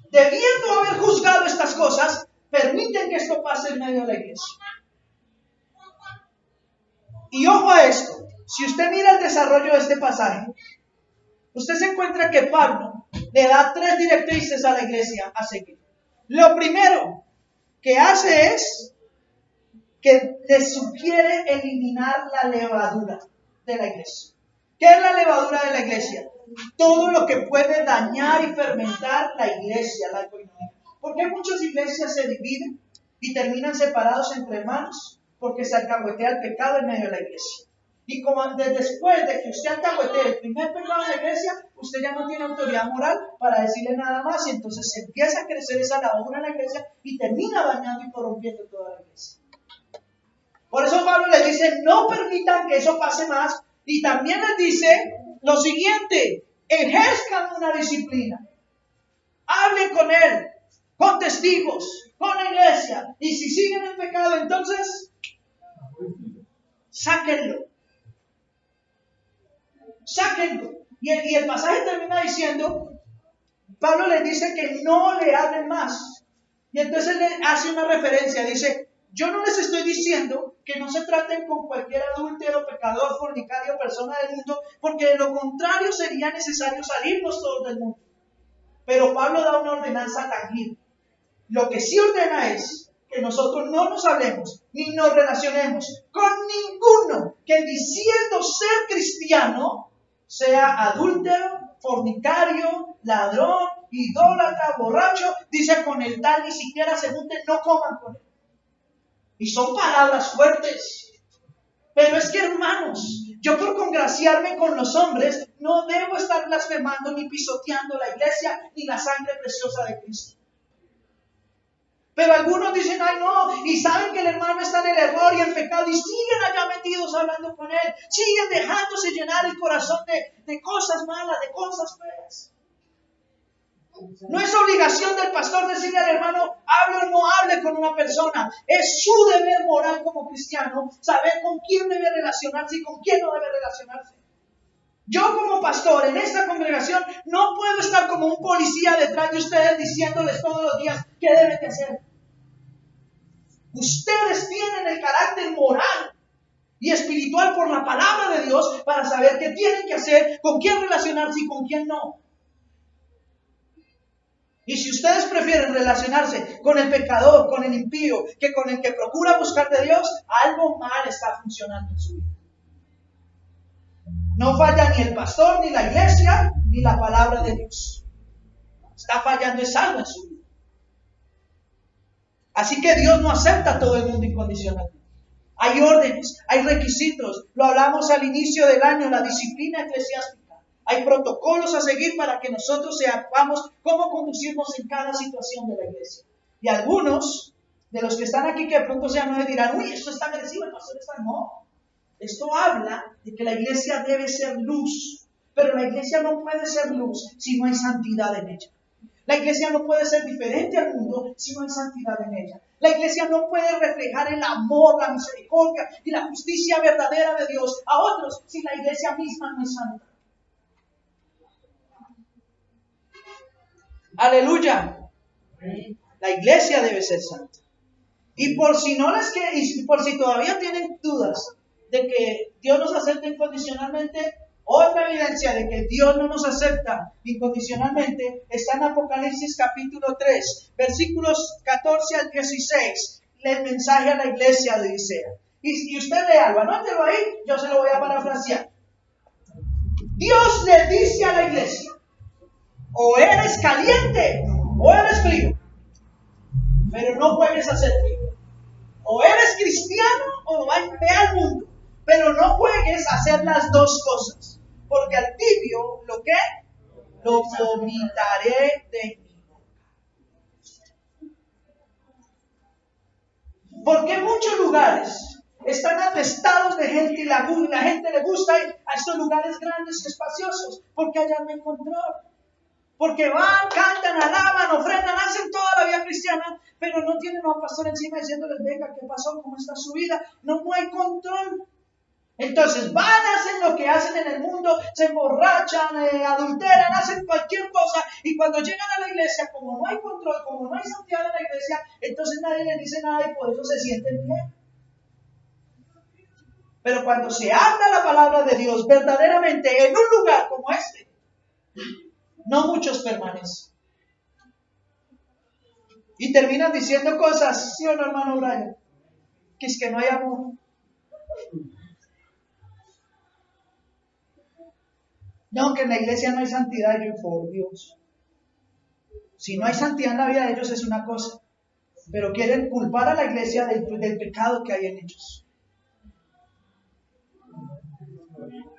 Debiendo haber juzgado estas cosas, permiten que esto pase en medio de la iglesia. Y ojo a esto, si usted mira el desarrollo de este pasaje, usted se encuentra que Pablo le da 3 directrices a la iglesia a seguir. Lo primero que hace es que le sugiere eliminar la levadura de la iglesia. ¿Qué es la levadura de la iglesia? Todo lo que puede dañar y fermentar la iglesia, la comunidad. ¿Por qué muchas iglesias se dividen y terminan separados entre hermanos? Porque se alcahuetea el pecado en medio de la iglesia. Y como después de que usted alcahuetee el primer pecado de la iglesia, usted ya no tiene autoridad moral para decirle nada más, y entonces se empieza a crecer esa levadura en la iglesia y termina dañando y corrompiendo toda la iglesia. Por eso Pablo les dice, no permitan que eso pase más, y también les dice lo siguiente, ejerzcan una disciplina, hablen con él, con testigos, con la iglesia, y si siguen el pecado, entonces sáquenlo. Y el pasaje termina diciendo, Pablo les dice que no le hablen más. Y entonces le hace una referencia, dice, yo no les estoy diciendo que no se traten con cualquier adúltero, pecador, fornicario, persona del mundo, porque de lo contrario sería necesario salirnos todos del mundo. Pero Pablo da una ordenanza tangible. Lo que sí ordena es que nosotros no nos hablemos ni nos relacionemos con ninguno que diciendo ser cristiano sea adúltero, fornicario, ladrón, idólatra, borracho. Dice, con el tal ni siquiera se junten, no coman con él. Y son palabras fuertes. Pero es que, hermanos, yo por congraciarme con los hombres no debo estar blasfemando ni pisoteando la iglesia ni la sangre preciosa de Cristo. Pero algunos dicen, ay no, y saben que el hermano está en el error y en pecado y siguen allá metidos hablando con él, siguen dejándose llenar el corazón de cosas malas, de cosas feas. No es obligación del pastor decirle al hermano, hable o no hable con una persona. Es su deber moral como cristiano saber con quién debe relacionarse y con quién no debe relacionarse. Yo como pastor en esta congregación no puedo estar como un policía detrás de ustedes diciéndoles todos los días qué deben de hacer. Ustedes tienen el carácter moral y espiritual por la palabra de Dios para saber qué tienen que hacer, con quién relacionarse y con quién no. Y si ustedes prefieren relacionarse con el pecador, con el impío, que con el que procura buscar de Dios, algo mal está funcionando en su vida. No falla ni el pastor, ni la iglesia, ni la palabra de Dios. Está fallando es algo en su vida. Así que Dios no acepta a todo el mundo incondicionalmente. Hay órdenes, hay requisitos. Lo hablamos al inicio del año, la disciplina eclesiástica. Hay protocolos a seguir para que nosotros sepamos cómo conducirnos en cada situación de la iglesia. Y algunos de los que están aquí que de pronto sean nuevos dirán, uy, esto está agresivo, el pastor está no. Esto habla de que la iglesia debe ser luz, pero la iglesia no puede ser luz si no hay santidad en ella. La iglesia no puede ser diferente al mundo si no hay santidad en ella. La iglesia no puede reflejar el amor, la misericordia y la justicia verdadera de Dios a otros si la iglesia misma no es santa. Aleluya. La iglesia debe ser santa. Y por si todavía tienen dudas de que Dios nos acepta incondicionalmente, otra evidencia de que Dios no nos acepta incondicionalmente está en Apocalipsis capítulo 3, versículos 14 al 16, el mensaje a la iglesia de Odisea. Y usted léalo, anótelo ahí, yo se lo voy a parafrasear. Dios le dice a la iglesia, o eres caliente o eres frío, pero no juegues a ser frío. O eres cristiano o ve al mundo, pero no juegues a hacer las dos cosas, porque al tibio, ¿lo qué? Lo vomitaré de mí. Porque en muchos lugares están atestados de gente y la gente le gusta ir a estos lugares grandes y espaciosos, porque allá no hay control. Porque van, cantan, alaban, ofrendan, hacen toda la vida cristiana, pero no tienen a un pastor encima diciéndoles, venga, ¿qué pasó? ¿Cómo está su vida? No hay control. Entonces van, hacen lo que hacen en el mundo, se emborrachan, adulteran, hacen cualquier cosa, y cuando llegan a la iglesia, como no hay control, como no hay santidad en la iglesia, entonces nadie les dice nada y por eso se sienten bien. Pero cuando se habla la palabra de Dios verdaderamente en un lugar como este, no muchos permanecen. Y terminan diciendo cosas, ¿sí o no, hermano Brian? Que es que no hay amor. No, que en la iglesia no hay santidad. Yo, por Dios. Si no hay santidad en la vida de ellos es una cosa, pero quieren culpar a la iglesia del pecado que hay en ellos.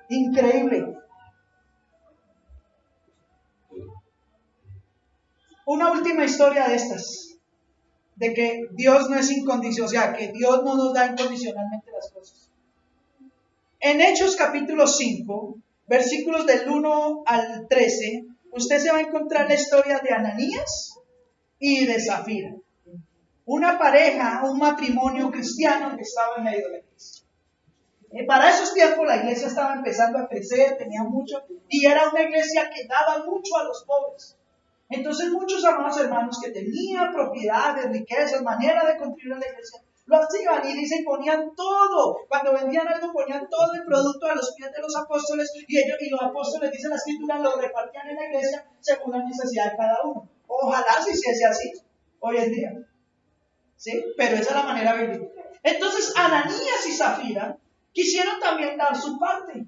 Increíble. Una última historia de estas, de que Dios no es incondicional, o sea, que Dios no nos da incondicionalmente las cosas. En Hechos capítulo 5, versículos del 1 al 13, usted se va a encontrar la historia de Ananías y de Zafira. Una pareja, un matrimonio cristiano que estaba en medio de la iglesia. Para esos tiempos la iglesia estaba empezando a crecer, tenía mucho, y era una iglesia que daba mucho a los pobres. Entonces muchos amados hermanos que tenían propiedades, riquezas, manera de contribuir a la iglesia, lo hacían y dicen, ponían todo. Cuando vendían algo, ponían todo el producto a los pies de los apóstoles y los apóstoles, dice la escritura, lo repartían en la iglesia según la necesidad de cada uno. Ojalá si se hiciese así hoy en día. ¿Sí? Pero esa es la manera bíblica. Entonces Ananías y Zafira quisieron también dar su parte.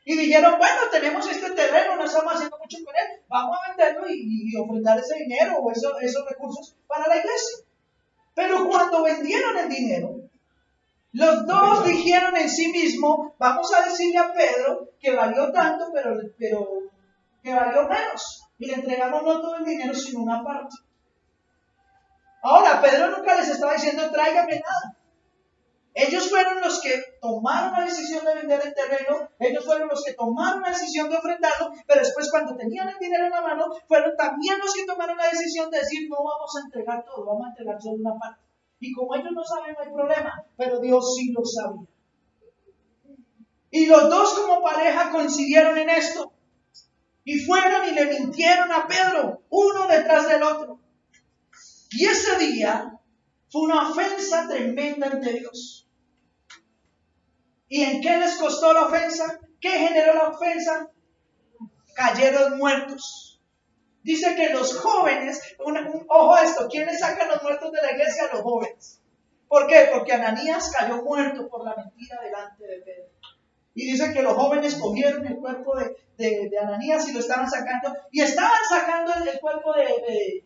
Y dijeron, bueno, tenemos este terreno, no estamos haciendo mucho con él, vamos a venderlo y ofrendar ese dinero o esos recursos para la iglesia. Pero cuando vendieron el dinero, los dos dijeron en sí mismos, vamos a decirle a Pedro que valió tanto, pero que valió menos. Y le entregamos no todo el dinero, sino una parte. Ahora, Pedro nunca les estaba diciendo, tráigame nada. Ellos fueron los que tomaron la decisión de vender el terreno, ellos fueron los que tomaron la decisión de ofrendarlo, pero después cuando tenían el dinero en la mano, fueron también los que tomaron la decisión de decir, no vamos a entregar todo, vamos a entregar solo una parte. Y como ellos no saben, no hay problema, pero Dios sí lo sabía. Y los dos como pareja coincidieron en esto. Y fueron y le mintieron a Pedro, uno detrás del otro. Y ese día fue una ofensa tremenda ante Dios. ¿Y en qué les costó la ofensa? ¿Qué generó la ofensa? Cayeron muertos. Dice que los jóvenes, ojo a esto, ¿quiénes sacan los muertos de la iglesia? Los jóvenes. ¿Por qué? Porque Ananías cayó muerto por la mentira delante de Pedro. Y dice que los jóvenes cogieron el cuerpo de Ananías y lo estaban sacando. Y estaban sacando el cuerpo de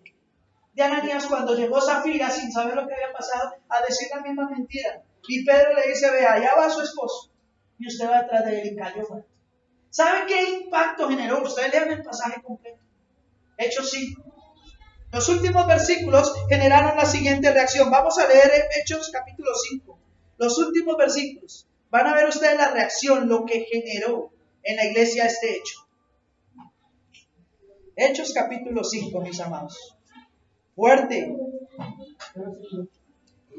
Ananías cuando llegó Zafira, sin saber lo que había pasado, a decir la misma mentira. Y Pedro le dice, vea, allá va su esposo. Y usted va detrás de él y cayó muerto. ¿Sabe qué impacto generó? Ustedes lean el pasaje completo. Hechos 5. Los últimos versículos generaron la siguiente reacción. Vamos a leer Hechos capítulo 5. Los últimos versículos. Van a ver ustedes la reacción, lo que generó en la iglesia este hecho. Hechos capítulo 5, mis amados. Fuerte.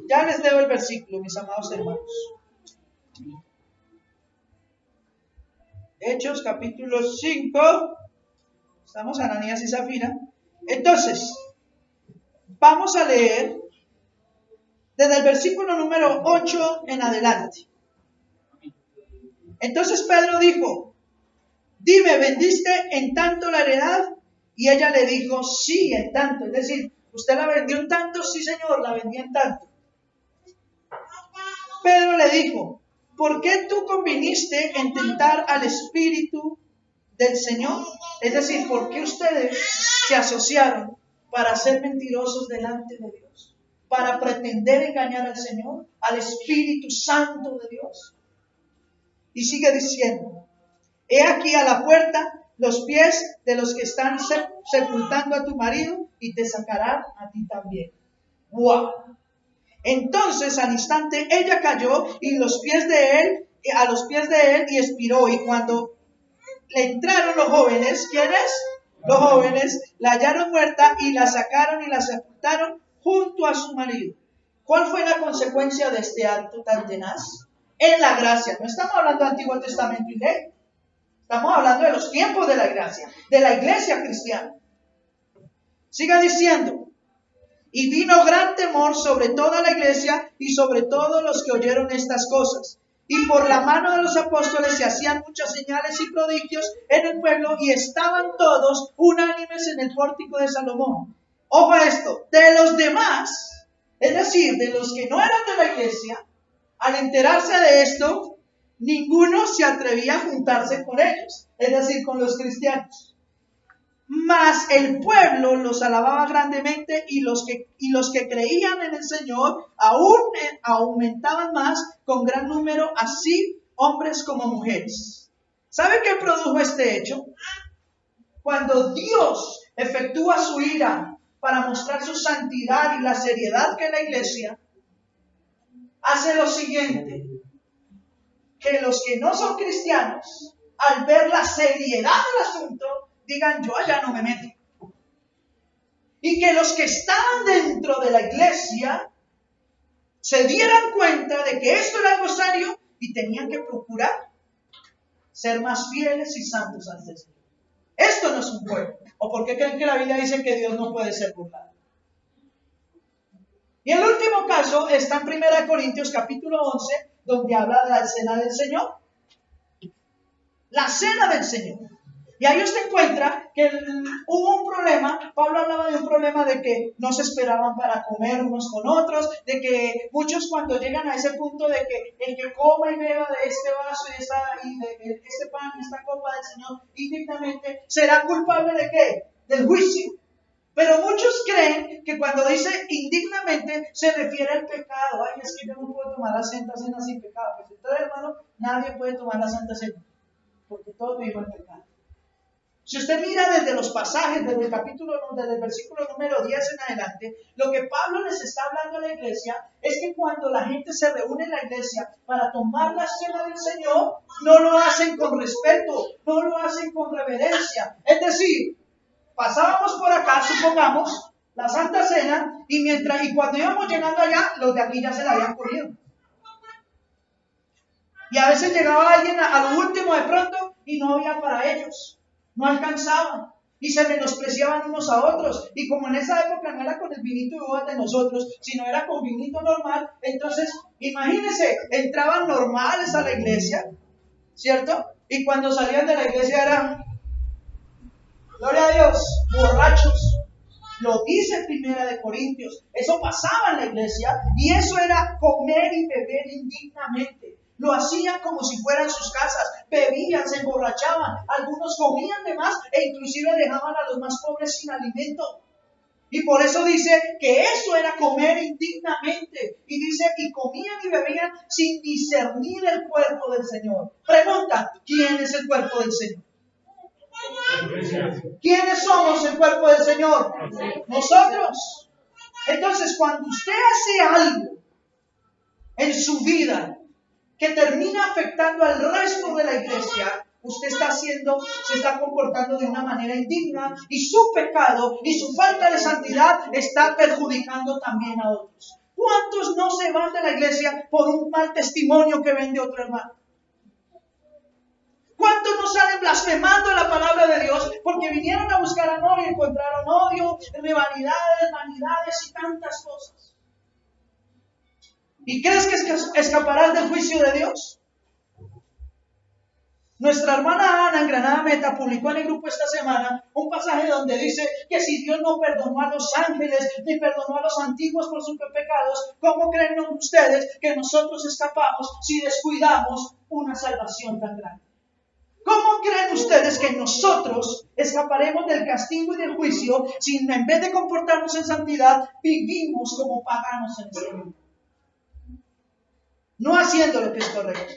Ya les leo el versículo, mis amados hermanos. Hechos capítulo 5. Estamos Ananías y Zafira. Entonces, vamos a leer desde el versículo número 8 en adelante. Entonces Pedro dijo, dime, ¿vendiste en tanto la heredad? Y ella le dijo, sí, en tanto. Es decir, ¿usted la vendió en tanto? Sí, señor, la vendí en tanto. Pedro le dijo, ¿por qué tú conviniste en tentar al Espíritu del Señor? Es decir, ¿por qué ustedes se asociaron para ser mentirosos delante de Dios? Para pretender engañar al Señor, al Espíritu Santo de Dios. Y sigue diciendo, he aquí a la puerta los pies de los que están sepultando a tu marido y te sacarán a ti también. ¡Wow! Entonces al instante ella cayó y a los pies de él y expiró. Y cuando le entraron los jóvenes, ¿quiénes? Los jóvenes la hallaron muerta y la sacaron y la sepultaron junto a su marido. ¿Cuál fue la consecuencia de este acto tan tenaz? En la gracia. No estamos hablando de Antiguo Testamento y ley. Estamos hablando de los tiempos de la gracia, de la iglesia cristiana. Siga diciendo. Y vino gran temor sobre toda la iglesia y sobre todos los que oyeron estas cosas. Y por la mano de los apóstoles se hacían muchas señales y prodigios en el pueblo y estaban todos unánimes en el pórtico de Salomón. Ojo a esto, de los demás, es decir, de los que no eran de la iglesia, al enterarse de esto, ninguno se atrevía a juntarse con ellos, es decir, con los cristianos. Mas el pueblo los alababa grandemente y los que creían en el Señor aún aumentaban más con gran número, así hombres como mujeres. ¿Sabe qué produjo este hecho? Cuando Dios efectúa su ira para mostrar su santidad y la seriedad que es la iglesia, hace lo siguiente, que los que no son cristianos, al ver la seriedad del asunto, digan, yo allá no me meto. Y que los que estaban dentro de la iglesia se dieran cuenta de que esto era algo serio y tenían que procurar ser más fieles y santos ante el Señor. Esto no es un juego. ¿O por qué creen que la Biblia dice que Dios no puede ser burlado? Y el último caso está en 1 Corintios capítulo 11, donde habla de la cena del Señor. La cena del Señor. Y ahí usted encuentra que hubo un problema. Pablo hablaba de un problema de que no se esperaban para comer unos con otros, de que muchos cuando llegan a ese punto de que el que coma y beba de este vaso y de este pan y esta copa del Señor indignamente, será culpable ¿de qué? Del juicio. Pero muchos creen que cuando dice indignamente se refiere al pecado. Ay, es que yo no puedo tomar la Santa Cena sin pecado. Pues entonces, hermano, nadie puede tomar la Santa Cena, porque todos vivimos en pecado. Si usted mira desde los pasajes, desde el versículo número 10 en adelante, lo que Pablo les está hablando a la iglesia es que cuando la gente se reúne en la iglesia para tomar la cena del Señor, no lo hacen con respeto, no lo hacen con reverencia. Es decir, pasábamos por acá, supongamos, la Santa Cena, y cuando íbamos llegando allá, los de aquí ya se la habían comido. Y a veces llegaba alguien a lo último de pronto y no había para ellos. No alcanzaban y se menospreciaban unos a otros. Y como en esa época no era con el vinito de uvas de nosotros, sino era con vinito normal, entonces imagínense, entraban normales a la iglesia, ¿cierto? Y cuando salían de la iglesia eran, gloria a Dios, borrachos. Lo dice Primera de Corintios. Eso pasaba en la iglesia y eso era comer y beber indignamente. Lo hacían como si fueran sus casas, bebían, se emborrachaban, algunos comían de más e inclusive dejaban a los más pobres sin alimento. Y por eso dice que eso era comer indignamente. Y dice, y comían y bebían sin discernir el cuerpo del Señor. Pregunta, ¿quién es el cuerpo del Señor? ¿Quiénes somos el cuerpo del Señor? Nosotros. Entonces, cuando usted hace algo en su vida que termina afectando al resto de la iglesia, usted se está comportando de una manera indigna y su pecado y su falta de santidad está perjudicando también a otros. ¿Cuántos no se van de la iglesia por un mal testimonio que ven de otro hermano? ¿Cuántos no salen blasfemando la palabra de Dios porque vinieron a buscar amor y encontraron odio, rivalidades, vanidades y tantas cosas? ¿Y crees que escaparás del juicio de Dios? Nuestra hermana Ana en Granada Meta publicó en el grupo esta semana un pasaje donde dice que si Dios no perdonó a los ángeles ni perdonó a los antiguos por sus pecados, ¿cómo creen ustedes que nosotros escapamos si descuidamos una salvación tan grande? ¿Cómo creen ustedes que nosotros escaparemos del castigo y del juicio si en vez de comportarnos en santidad vivimos como paganos en este mundo? No haciendo lo que es correcto.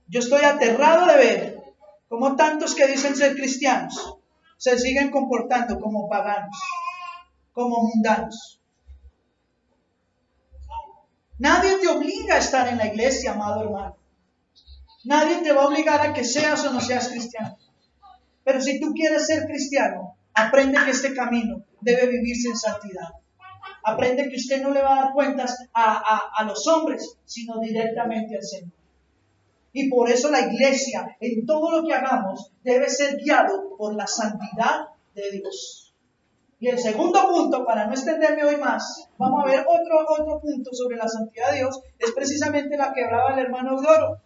Yo estoy aterrado de ver cómo tantos que dicen ser cristianos se siguen comportando como paganos, como mundanos. Nadie te obliga a estar en la iglesia, amado hermano. Nadie te va a obligar a que seas o no seas cristiano. Pero si tú quieres ser cristiano, aprende que este camino debe vivirse en santidad. Aprende que usted no le va a dar cuentas a los hombres, sino directamente al Señor. Y por eso la iglesia, en todo lo que hagamos, debe ser guiado por la santidad de Dios. Y el segundo punto, para no extenderme hoy más, vamos a ver otro punto sobre la santidad de Dios, es precisamente la que hablaba el hermano Eudoro.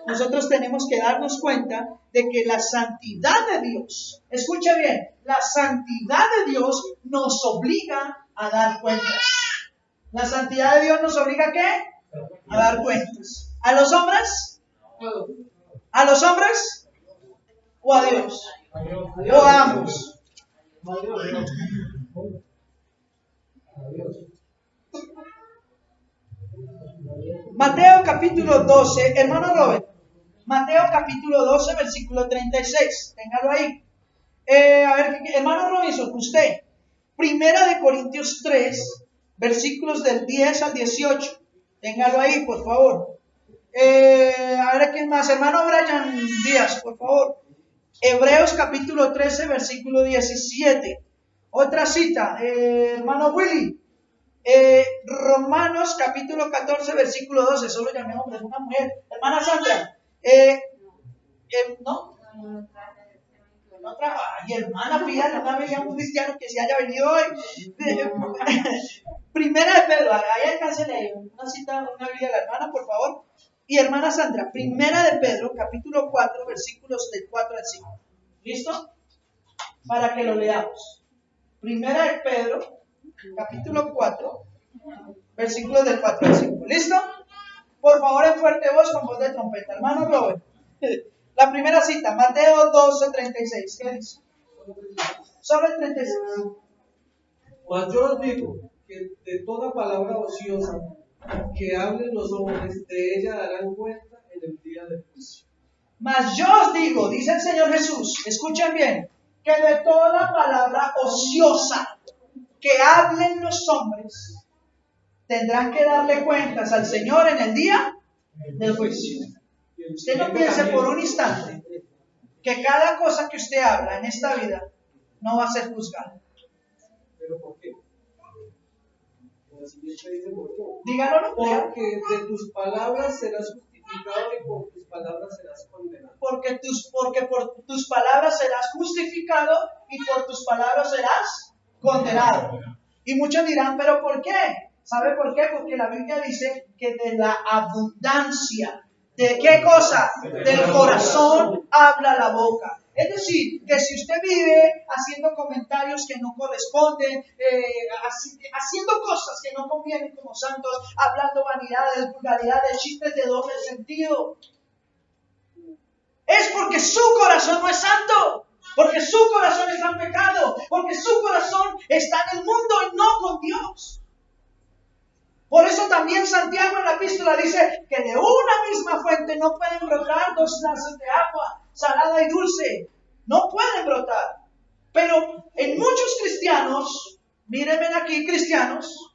Nosotros tenemos que darnos cuenta de que la santidad de Dios, escuche bien, la santidad de Dios nos obliga a dar cuentas. ¿La santidad de Dios nos obliga a qué? A dar cuentas. ¿A los hombres? ¿A los hombres? ¿O a Dios? ¿O a ambos? Mateo capítulo 12, hermano Robert. Mateo capítulo 12, versículo 36. Téngalo ahí. A ver, hermano Robinson, usted. Primera de Corintios 3, versículos del 10 al 18. Téngalo ahí, por favor. A ver, ¿quién más? Hermano Brian Díaz, por favor. Hebreos capítulo 13, versículo 17. Otra cita, hermano Willy. Romanos capítulo 14, versículo 12. Solo llamé hombre, es una mujer. Hermana Sandra. ¿No? No trabaja. Y hermana, pídale una vez a un cristiano que se haya venido hoy. Primera de Pedro, ahí alcáncele una cita, una Biblia de la hermana, por favor. Y hermana Sandra, Primera de Pedro, capítulo 4, versículos del 4 al 5. ¿Listo? Para que lo leamos. Primera de Pedro, capítulo 4, versículos del 4 al 5. ¿Listo? Por favor, en fuerte voz con voz de trompeta. Hermano Robert. La primera cita, Mateo 12, 36. ¿Qué dice? Solo el 36. Mas yo os digo que de toda palabra ociosa que hablen los hombres, de ella darán cuenta en el día del juicio. Mas yo os digo, dice el Señor Jesús, escuchen bien, que de toda palabra ociosa que hablen los hombres, tendrán que darle cuentas al Señor en el día del juicio. Usted no piense por un instante que cada cosa que usted habla en esta vida no va a ser juzgada. ¿Pero por qué? La siguiente dice por qué. Dígalo, no. Porque de tus palabras serás justificado y por tus palabras serás condenado. Porque por tus palabras serás justificado y por tus palabras serás condenado. Y muchos dirán, ¿pero por qué? ¿Sabe por qué? Porque la Biblia dice que de la abundancia, ¿de qué cosa? Del corazón habla la boca. Es decir, que si usted vive haciendo comentarios que no corresponden, haciendo cosas que no convienen como santos, hablando vanidades, vulgaridades, chistes de doble sentido, es porque su corazón no es santo, porque su corazón está en pecado, porque su corazón está en el mundo y no con Dios. Por eso también Santiago en la epístola dice que de una misma fuente no pueden brotar dos tazas de agua, salada y dulce. No pueden brotar. Pero en muchos cristianos, mírenme aquí cristianos,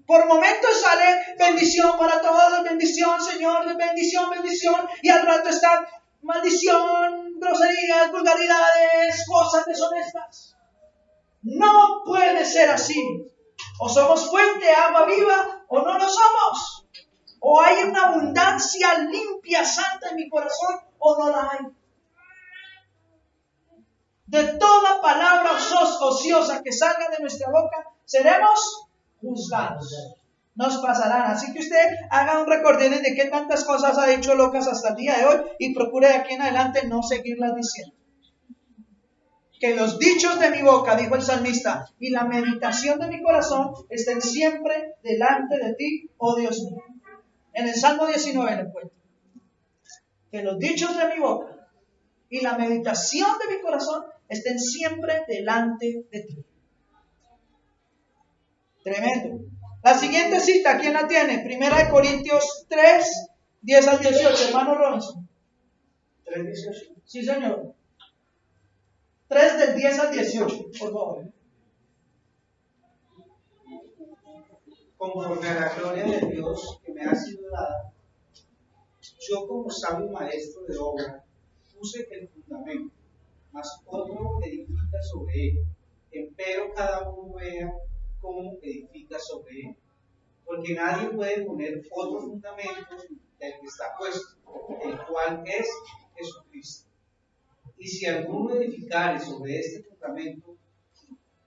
por momentos sale bendición para todos, bendición Señor, bendición, bendición, y al rato están maldición, groserías, vulgaridades, cosas deshonestas. No puede ser así. O somos fuente de agua viva o no lo somos. O hay una abundancia limpia, santa en mi corazón o no la hay. De toda palabra ociosa que salga de nuestra boca, seremos juzgados. Nos pasarán. Así que usted haga un recorderis de qué tantas cosas ha dicho locas hasta el día de hoy y procure de aquí en adelante no seguirlas diciendo. Que los dichos de mi boca, dijo el salmista, y la meditación de mi corazón estén siempre delante de ti, oh Dios mío. En el Salmo 19 lo encuentro. Que los dichos de mi boca y la meditación de mi corazón estén siempre delante de ti. Tremendo. La siguiente cita, ¿quién la tiene? 1 Corintios 3, 10 al 18, hermano Robinson. 3, 18. Sí, señor. 3 del 10 al 18, por favor. Conforme a la gloria de Dios que me ha sido dada, yo como sabio maestro de obra puse el fundamento, mas otro edifica sobre él. Empero cada uno vea cómo edifica sobre él. Porque nadie puede poner otro fundamento del que está puesto, el cual es Jesucristo. Y si alguno edificare sobre este fundamento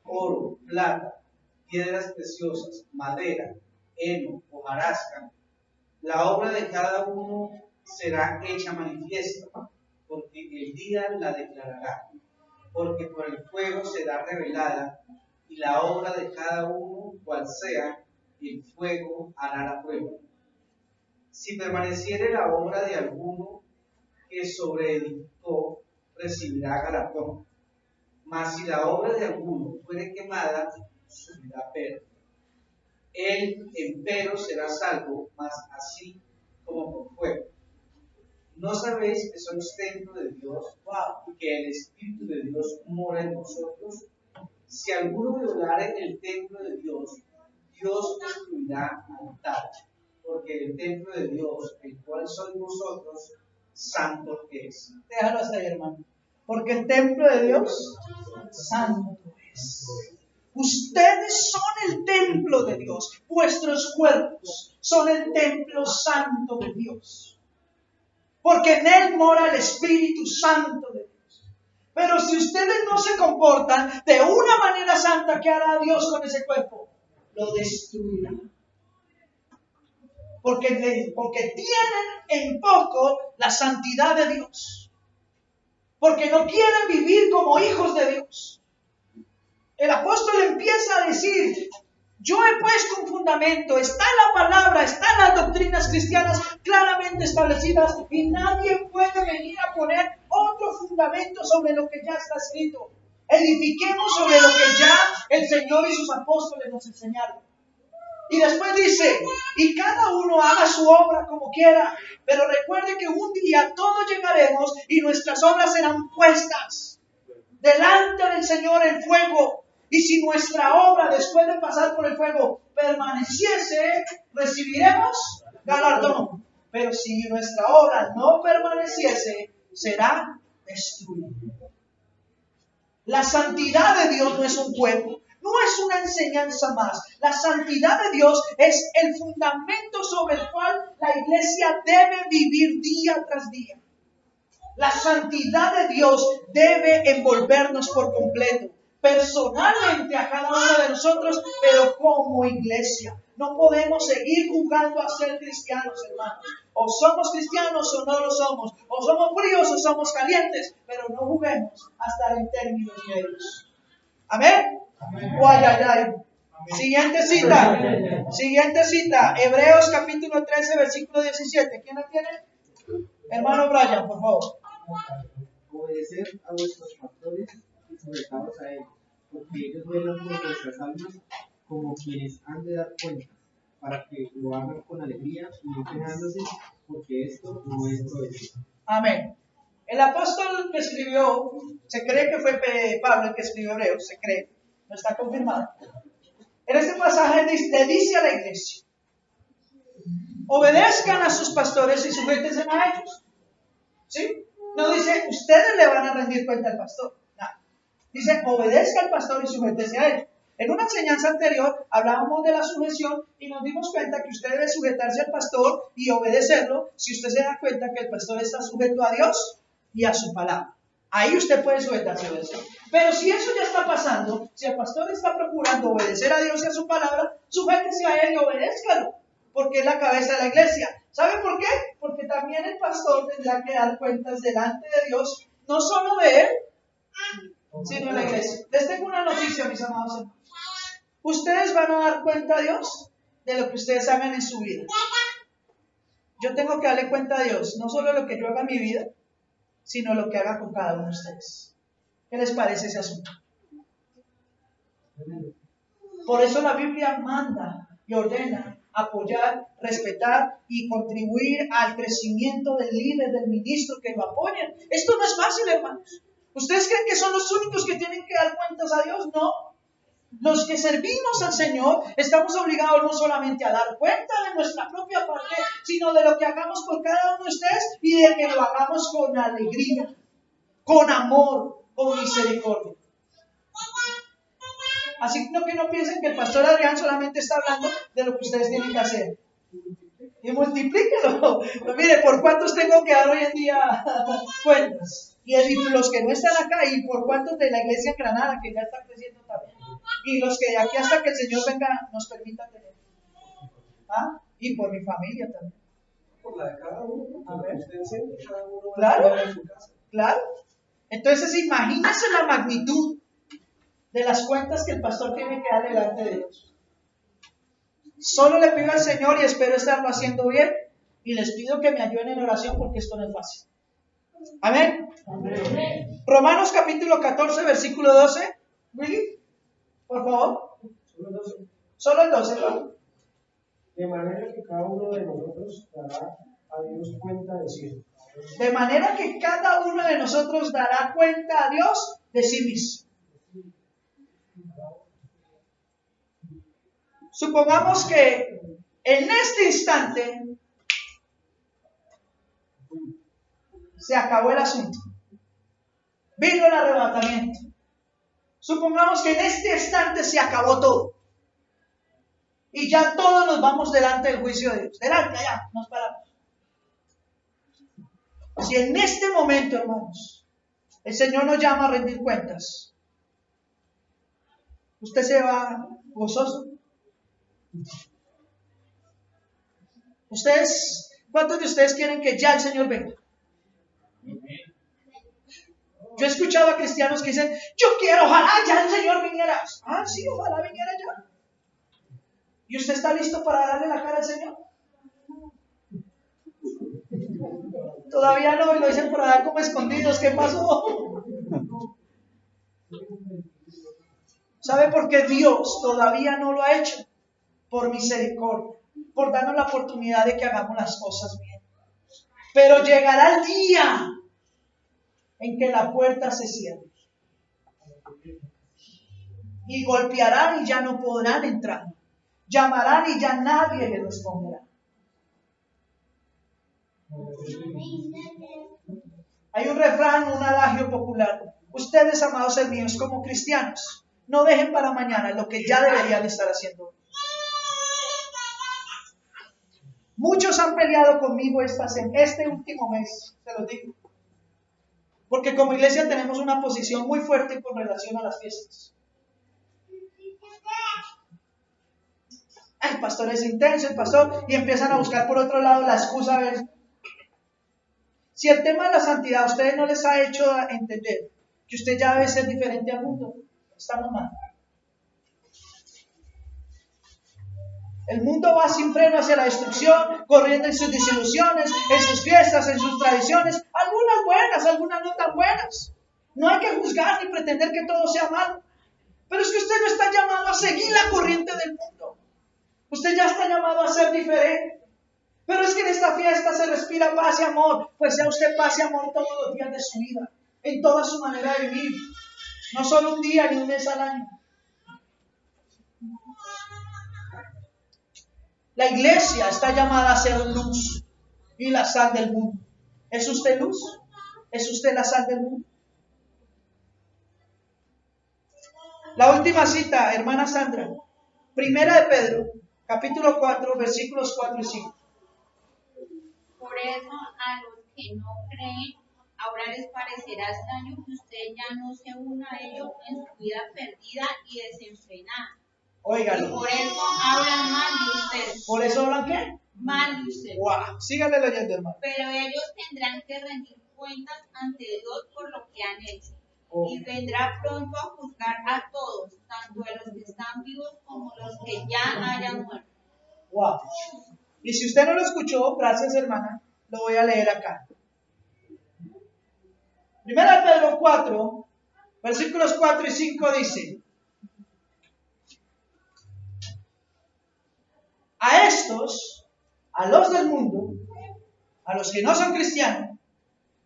oro, plata, piedras preciosas, madera, heno, hojarasca, la obra de cada uno será hecha manifiesta, porque el día la declarará, porque por el fuego será revelada, y la obra de cada uno, cual sea, el fuego hará la prueba. Si permaneciere la obra de alguno que sobreedificó, recibirá galardón. Mas si la obra de alguno fuere quemada, sufrirá pérdida. Él, empero, será salvo, mas así como por fuego. ¿No sabéis que sois templo de Dios y que el Espíritu de Dios mora en vosotros? Si alguno violare el templo de Dios, Dios destruirá al tal, porque el templo de Dios, el cual sois vosotros, santo es. Déjalo hasta ahí, hermano. Porque el templo de Dios, santo es. Ustedes son el templo de Dios. Vuestros cuerpos son el templo santo de Dios. Porque en él mora el Espíritu Santo de Dios. Pero si ustedes no se comportan de una manera santa, ¿qué hará Dios con ese cuerpo? Lo destruirá. Porque tienen en poco la santidad de Dios. Porque no quieren vivir como hijos de Dios. El apóstol empieza a decir, yo he puesto un fundamento, está en la palabra, está en las doctrinas cristianas claramente establecidas y nadie puede venir a poner otro fundamento sobre lo que ya está escrito. Edifiquemos sobre lo que ya el Señor y sus apóstoles nos enseñaron. Y después dice, y cada uno haga su obra como quiera, pero recuerde que un día todos llegaremos y nuestras obras serán puestas delante del Señor en fuego. Y si nuestra obra, después de pasar por el fuego, permaneciese, recibiremos galardón. Pero si nuestra obra no permaneciese, será destruida. La santidad de Dios no es un juego, no es una enseñanza más. La santidad de Dios es el fundamento sobre el cual la iglesia debe vivir día tras día. La santidad de Dios debe envolvernos por completo, personalmente a cada uno de nosotros, pero como iglesia. No podemos seguir jugando a ser cristianos, hermanos. O somos cristianos o no lo somos. O somos fríos o somos calientes. Pero no juguemos a estar en términos medios. ¿Amén? Ay, ay, ay. Siguiente cita. Siguiente cita. Hebreos capítulo 13, versículo 17. ¿Quién la tiene? Hermano Brian, por favor. Obedecer a vuestros pastores y sometados a ellos, porque ellos velan por vuestras almas como quienes han de dar cuenta, para que lo hagan con alegría y no quejándose, porque esto no es provechoso. Amén. El apóstol que escribió, se cree que fue Pablo el que escribió Hebreos, se cree, no está confirmado. En este pasaje le dice a la iglesia, obedezcan a sus pastores y sujétense a ellos. ¿Sí? No dice, ustedes le van a rendir cuenta al pastor. No. Dice, obedezca al pastor y sujétese a él. En una enseñanza anterior hablábamos de la sujeción y nos dimos cuenta que usted debe sujetarse al pastor y obedecerlo si usted se da cuenta que el pastor está sujeto a Dios y a su palabra. Ahí usted puede sujetarse a eso. Pero si eso ya está pasando, si el pastor está procurando obedecer a Dios y a su palabra, sujétese a él y obedézcalo, porque es la cabeza de la iglesia. ¿Sabe por qué? Porque también el pastor tendrá que dar cuentas delante de Dios, no solo de él, sino de la iglesia. Les tengo una noticia, mis amados hermanos. Ustedes van a dar cuenta a Dios de lo que ustedes hagan en su vida. Yo tengo que darle cuenta a Dios, no solo lo que yo haga en mi vida, sino lo que haga con cada uno de ustedes. ¿Qué les parece ese asunto? Por eso la Biblia manda y ordena apoyar, respetar y contribuir al crecimiento del líder, del ministro, que lo apoyen. Esto no es fácil, hermanos. ¿Ustedes creen que son los únicos que tienen que dar cuentas a Dios? No. Los que servimos al Señor estamos obligados no solamente a dar cuenta de nuestra propia parte, sino de lo que hagamos por cada uno de ustedes y de que lo hagamos con alegría, con amor, con misericordia. Así que no piensen que el pastor Adrián solamente está hablando de lo que ustedes tienen que hacer. Y multiplíquelo. Pues mire, ¿por cuántos tengo que dar hoy en día cuentas? Y los que no están acá, y por cuántos de la iglesia en Granada, que ya está creciendo también. Y los que de aquí hasta que el Señor venga nos permita tener. ¿Ah? Y por mi familia también. Por la de cada uno. A ver. Cada uno va Claro, a su casa. claro. Entonces imagínense la magnitud de las cuentas que el pastor tiene que dar delante de Dios. Solo le pido al Señor y espero estarlo haciendo bien, y les pido que me ayuden en oración porque esto no es fácil. Amén. Amén. Romanos capítulo 14, versículo 12. ¿Really? Por favor. Solo el 12, ¿no? De manera que cada uno de nosotros dará a Dios cuenta de sí. De manera que cada uno de nosotros dará cuenta a Dios de sí mismo. Supongamos que en este instante se acabó el asunto. Vino el arrebatamiento. Supongamos que en este instante se acabó todo. Y ya todos nos vamos delante del juicio de Dios. Delante, allá, nos paramos. Si en este momento, hermanos, el Señor nos llama a rendir cuentas, ¿usted se va gozoso? ¿Cuántos de ustedes quieren que ya el Señor venga? Yo he escuchado a cristianos que dicen, yo quiero, ojalá ya el Señor viniera. Ah, sí, ojalá viniera ya. ¿Y usted está listo para darle la cara al Señor? Todavía no, lo dicen por allá como escondidos. ¿Qué pasó? ¿Sabe por qué Dios todavía no lo ha hecho? por misericordia, por darnos la oportunidad de que hagamos las cosas bien. Pero llegará el día en que la puerta se cierre. Y golpearán y ya no podrán entrar. Llamarán y ya nadie les responderá. Hay un refrán, un adagio popular. Ustedes, amados míos, como cristianos, no dejen para mañana lo que ya deberían estar haciendo. Muchos han peleado conmigo este último mes, se los digo. Porque como iglesia tenemos una posición muy fuerte con relación a las fiestas. El pastor es intenso, el pastor, y empiezan a buscar por otro lado la excusa. A ver, si el tema de la santidad a ustedes no les ha hecho entender que usted ya debe ser diferente al mundo, estamos mal. El mundo va sin freno hacia la destrucción, corriendo en sus disilusiones, en sus fiestas, en sus tradiciones, algunas buenas, algunas no tan buenas. No hay que juzgar ni pretender que todo sea malo. Pero es que usted no está llamado a seguir la corriente del mundo. Usted ya está llamado a ser diferente. Pero es que en esta fiesta se respira paz y amor. Pues sea usted paz y amor todos los días de su vida, en toda su manera de vivir. No solo un día ni un mes al año. La iglesia está llamada a ser luz y la sal del mundo. ¿Es usted luz? ¿Es usted la sal del mundo? La última cita, hermana Sandra. Primera de Pedro, capítulo 4, versículos 4 y 5. Por eso a los que no creen, ahora les parecerá extraño que usted ya no se una a ellos en su vida perdida y desenfrenada. Óigalo. Y por eso hablan mal de usted. ¿Por eso hablan qué? Mal de usted. Wow. Síganle leyendo, hermano. Pero ellos tendrán que rendir cuentas ante Dios por lo que han hecho. Y vendrá pronto a juzgar a todos, tanto a los que están vivos como los que ya hayan muerto. Wow. Y si usted no lo escuchó, gracias, hermana, lo voy a leer acá. Primera de Pedro 4, versículos 4 y 5 dice: a estos, a los del mundo, a los que no son cristianos,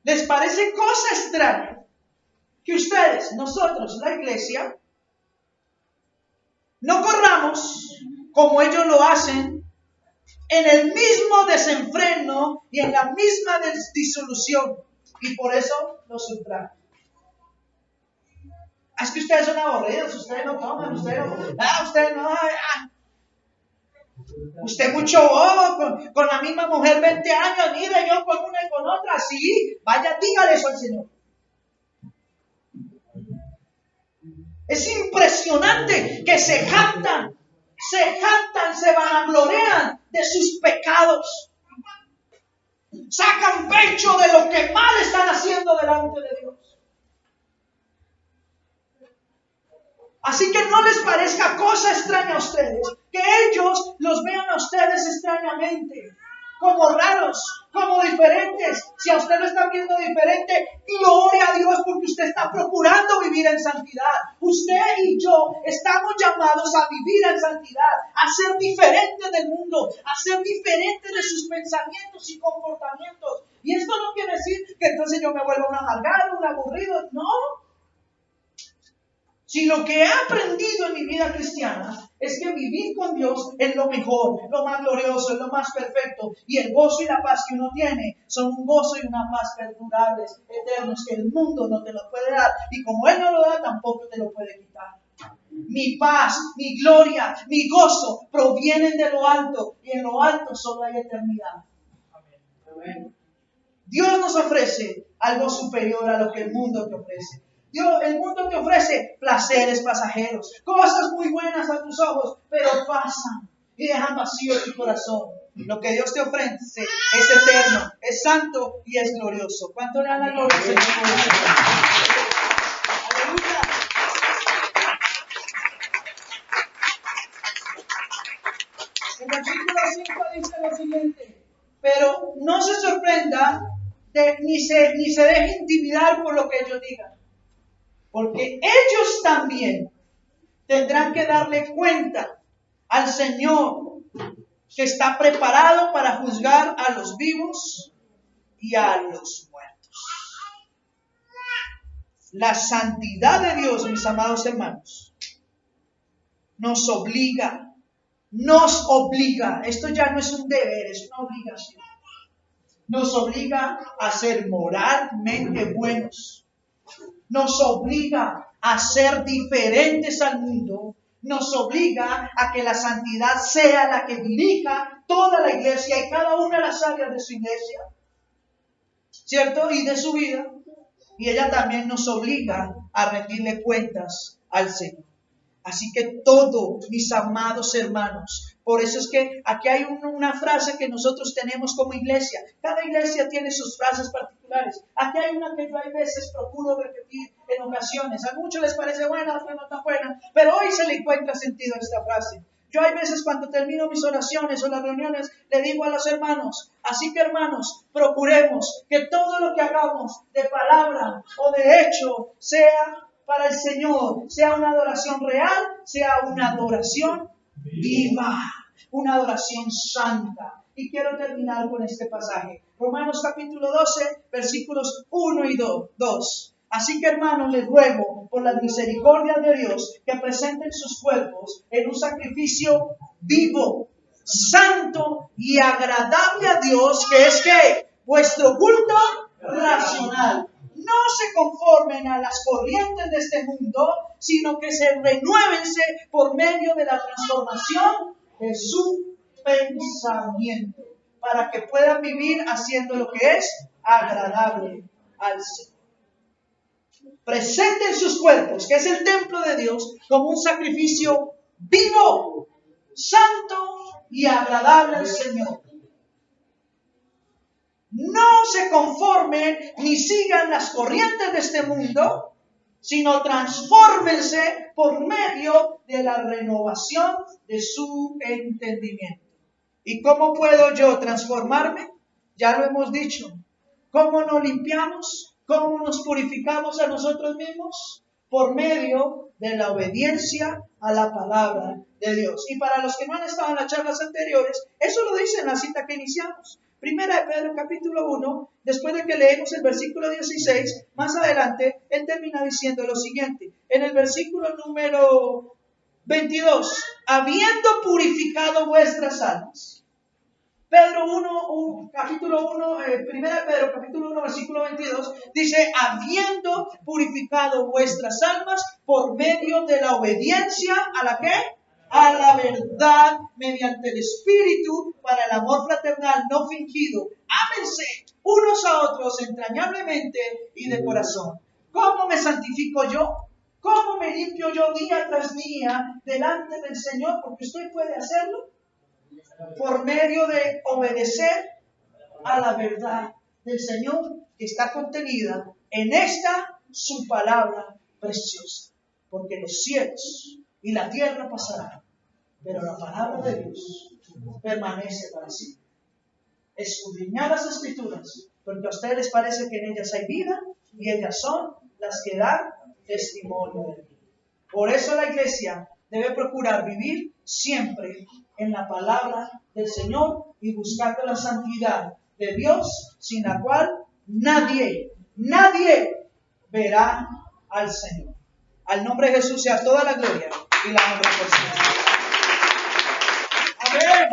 les parece cosa extraña que ustedes, nosotros, la iglesia, no corramos como ellos lo hacen en el mismo desenfreno y en la misma disolución, y por eso los ultrajan. Es que ustedes son aburridos, ustedes no toman, ustedes no, usted mucho bobo, con la misma mujer 20 años, mire, yo con una y con otra, sí, vaya, dígale eso al Señor. Es impresionante que se jactan, se vanaglorean de sus pecados. Sacan pecho de lo que mal están haciendo delante de Dios. Así que no les parezca cosa extraña a ustedes, que ellos los vean a ustedes extrañamente, como raros, como diferentes. Si a usted lo están viendo diferente, gloria a Dios, porque usted está procurando vivir en santidad. Usted y yo estamos llamados a vivir en santidad, a ser diferentes del mundo, a ser diferentes de sus pensamientos y comportamientos. Y esto no quiere decir que entonces yo me vuelva un amargado, un aburrido, no. Si lo que he aprendido en mi vida cristiana es que vivir con Dios es lo mejor, lo más glorioso, es lo más perfecto. Y el gozo y la paz que uno tiene son un gozo y una paz perdurables, eternos, que el mundo no te lo puede dar. Y como Él no lo da, tampoco te lo puede quitar. Mi paz, mi gloria, mi gozo provienen de lo alto. Y en lo alto solo hay eternidad. Amén. Dios nos ofrece algo superior a lo que el mundo te ofrece. El mundo te ofrece placeres pasajeros, cosas muy buenas a tus ojos, pero pasan y dejan vacío tu corazón. Lo que Dios te ofrece es eterno, es santo y es glorioso. ¿Cuánto le dan la gloria al Señor? Aleluya. El versículo 5 dice lo siguiente: pero no se sorprenda ni se deje intimidar por lo que ellos digan. Porque ellos también tendrán que darle cuenta al Señor que está preparado para juzgar a los vivos y a los muertos. La santidad de Dios, mis amados hermanos, nos obliga, esto ya no es un deber, es una obligación. Nos obliga a ser moralmente buenos. Nos obliga a ser diferentes al mundo. Nos obliga a que la santidad sea la que dirija toda la iglesia y cada una de las áreas de su iglesia, ¿cierto? Y de su vida. Y ella también nos obliga a rendirle cuentas al Señor. Así que todo, mis amados hermanos, por eso es que aquí hay una frase que nosotros tenemos como iglesia. Cada iglesia tiene sus frases particulares. Aquí hay una que yo a veces procuro repetir en ocasiones. A muchos les parece buena, a otros no tan buena, pero hoy se le encuentra sentido a esta frase. Yo hay veces cuando termino mis oraciones o las reuniones le digo a los hermanos, así que hermanos, procuremos que todo lo que hagamos de palabra o de hecho sea para el Señor, sea una adoración real, sea una adoración viva, una adoración santa. Y quiero terminar con este pasaje. Romanos capítulo 12, versículos 1 y 2. Así que hermanos, les ruego por las misericordias de Dios que presenten sus cuerpos en un sacrificio vivo, santo y agradable a Dios, que es que vuestro culto racional. No se conformen a las corrientes de este mundo, sino que se renuévense por medio de la transformación de su pensamiento, para que puedan vivir haciendo lo que es agradable al Señor. Presenten sus cuerpos, que es el templo de Dios, como un sacrificio vivo, santo y agradable al Señor. No se conformen ni sigan las corrientes de este mundo, sino transfórmense por medio de la renovación de su entendimiento. ¿Y cómo puedo yo transformarme? Ya lo hemos dicho. ¿Cómo nos limpiamos? ¿Cómo nos purificamos a nosotros mismos? Por medio de la obediencia a la palabra de Dios. Y para los que no han estado en las charlas anteriores, eso lo dice en la cita que iniciamos. Primera de Pedro capítulo 1, después de que leemos el versículo 16, más adelante, él termina diciendo lo siguiente. En el versículo número 22, habiendo purificado vuestras almas. Capítulo 1, primera de Pedro, capítulo 1, versículo 22, dice, habiendo purificado vuestras almas por medio de la obediencia, ¿a la qué? A la verdad, mediante el Espíritu, para el amor fraternal no fingido. Ámense unos a otros entrañablemente y de corazón. ¿Cómo me santifico yo? ¿Cómo me limpio yo día tras día delante del Señor? Porque usted puede hacerlo por medio de obedecer a la verdad del Señor que está contenida en esta su palabra preciosa. Porque los cielos y la tierra pasarán, pero la palabra de Dios permanece para siempre. Escudriñad las Escrituras, porque a ustedes les parece que en ellas hay vida, y ellas son las que dan testimonio de mí. Por eso la iglesia debe procurar vivir siempre en la palabra del Señor y buscando la santidad de Dios, sin la cual nadie verá al Señor. Al nombre de Jesús sea toda la gloria y la honra por siempre. Amén.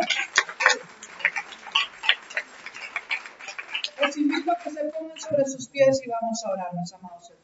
Les invito a que se pongan sobre sus pies y vamos a orar, mis amados hermanos.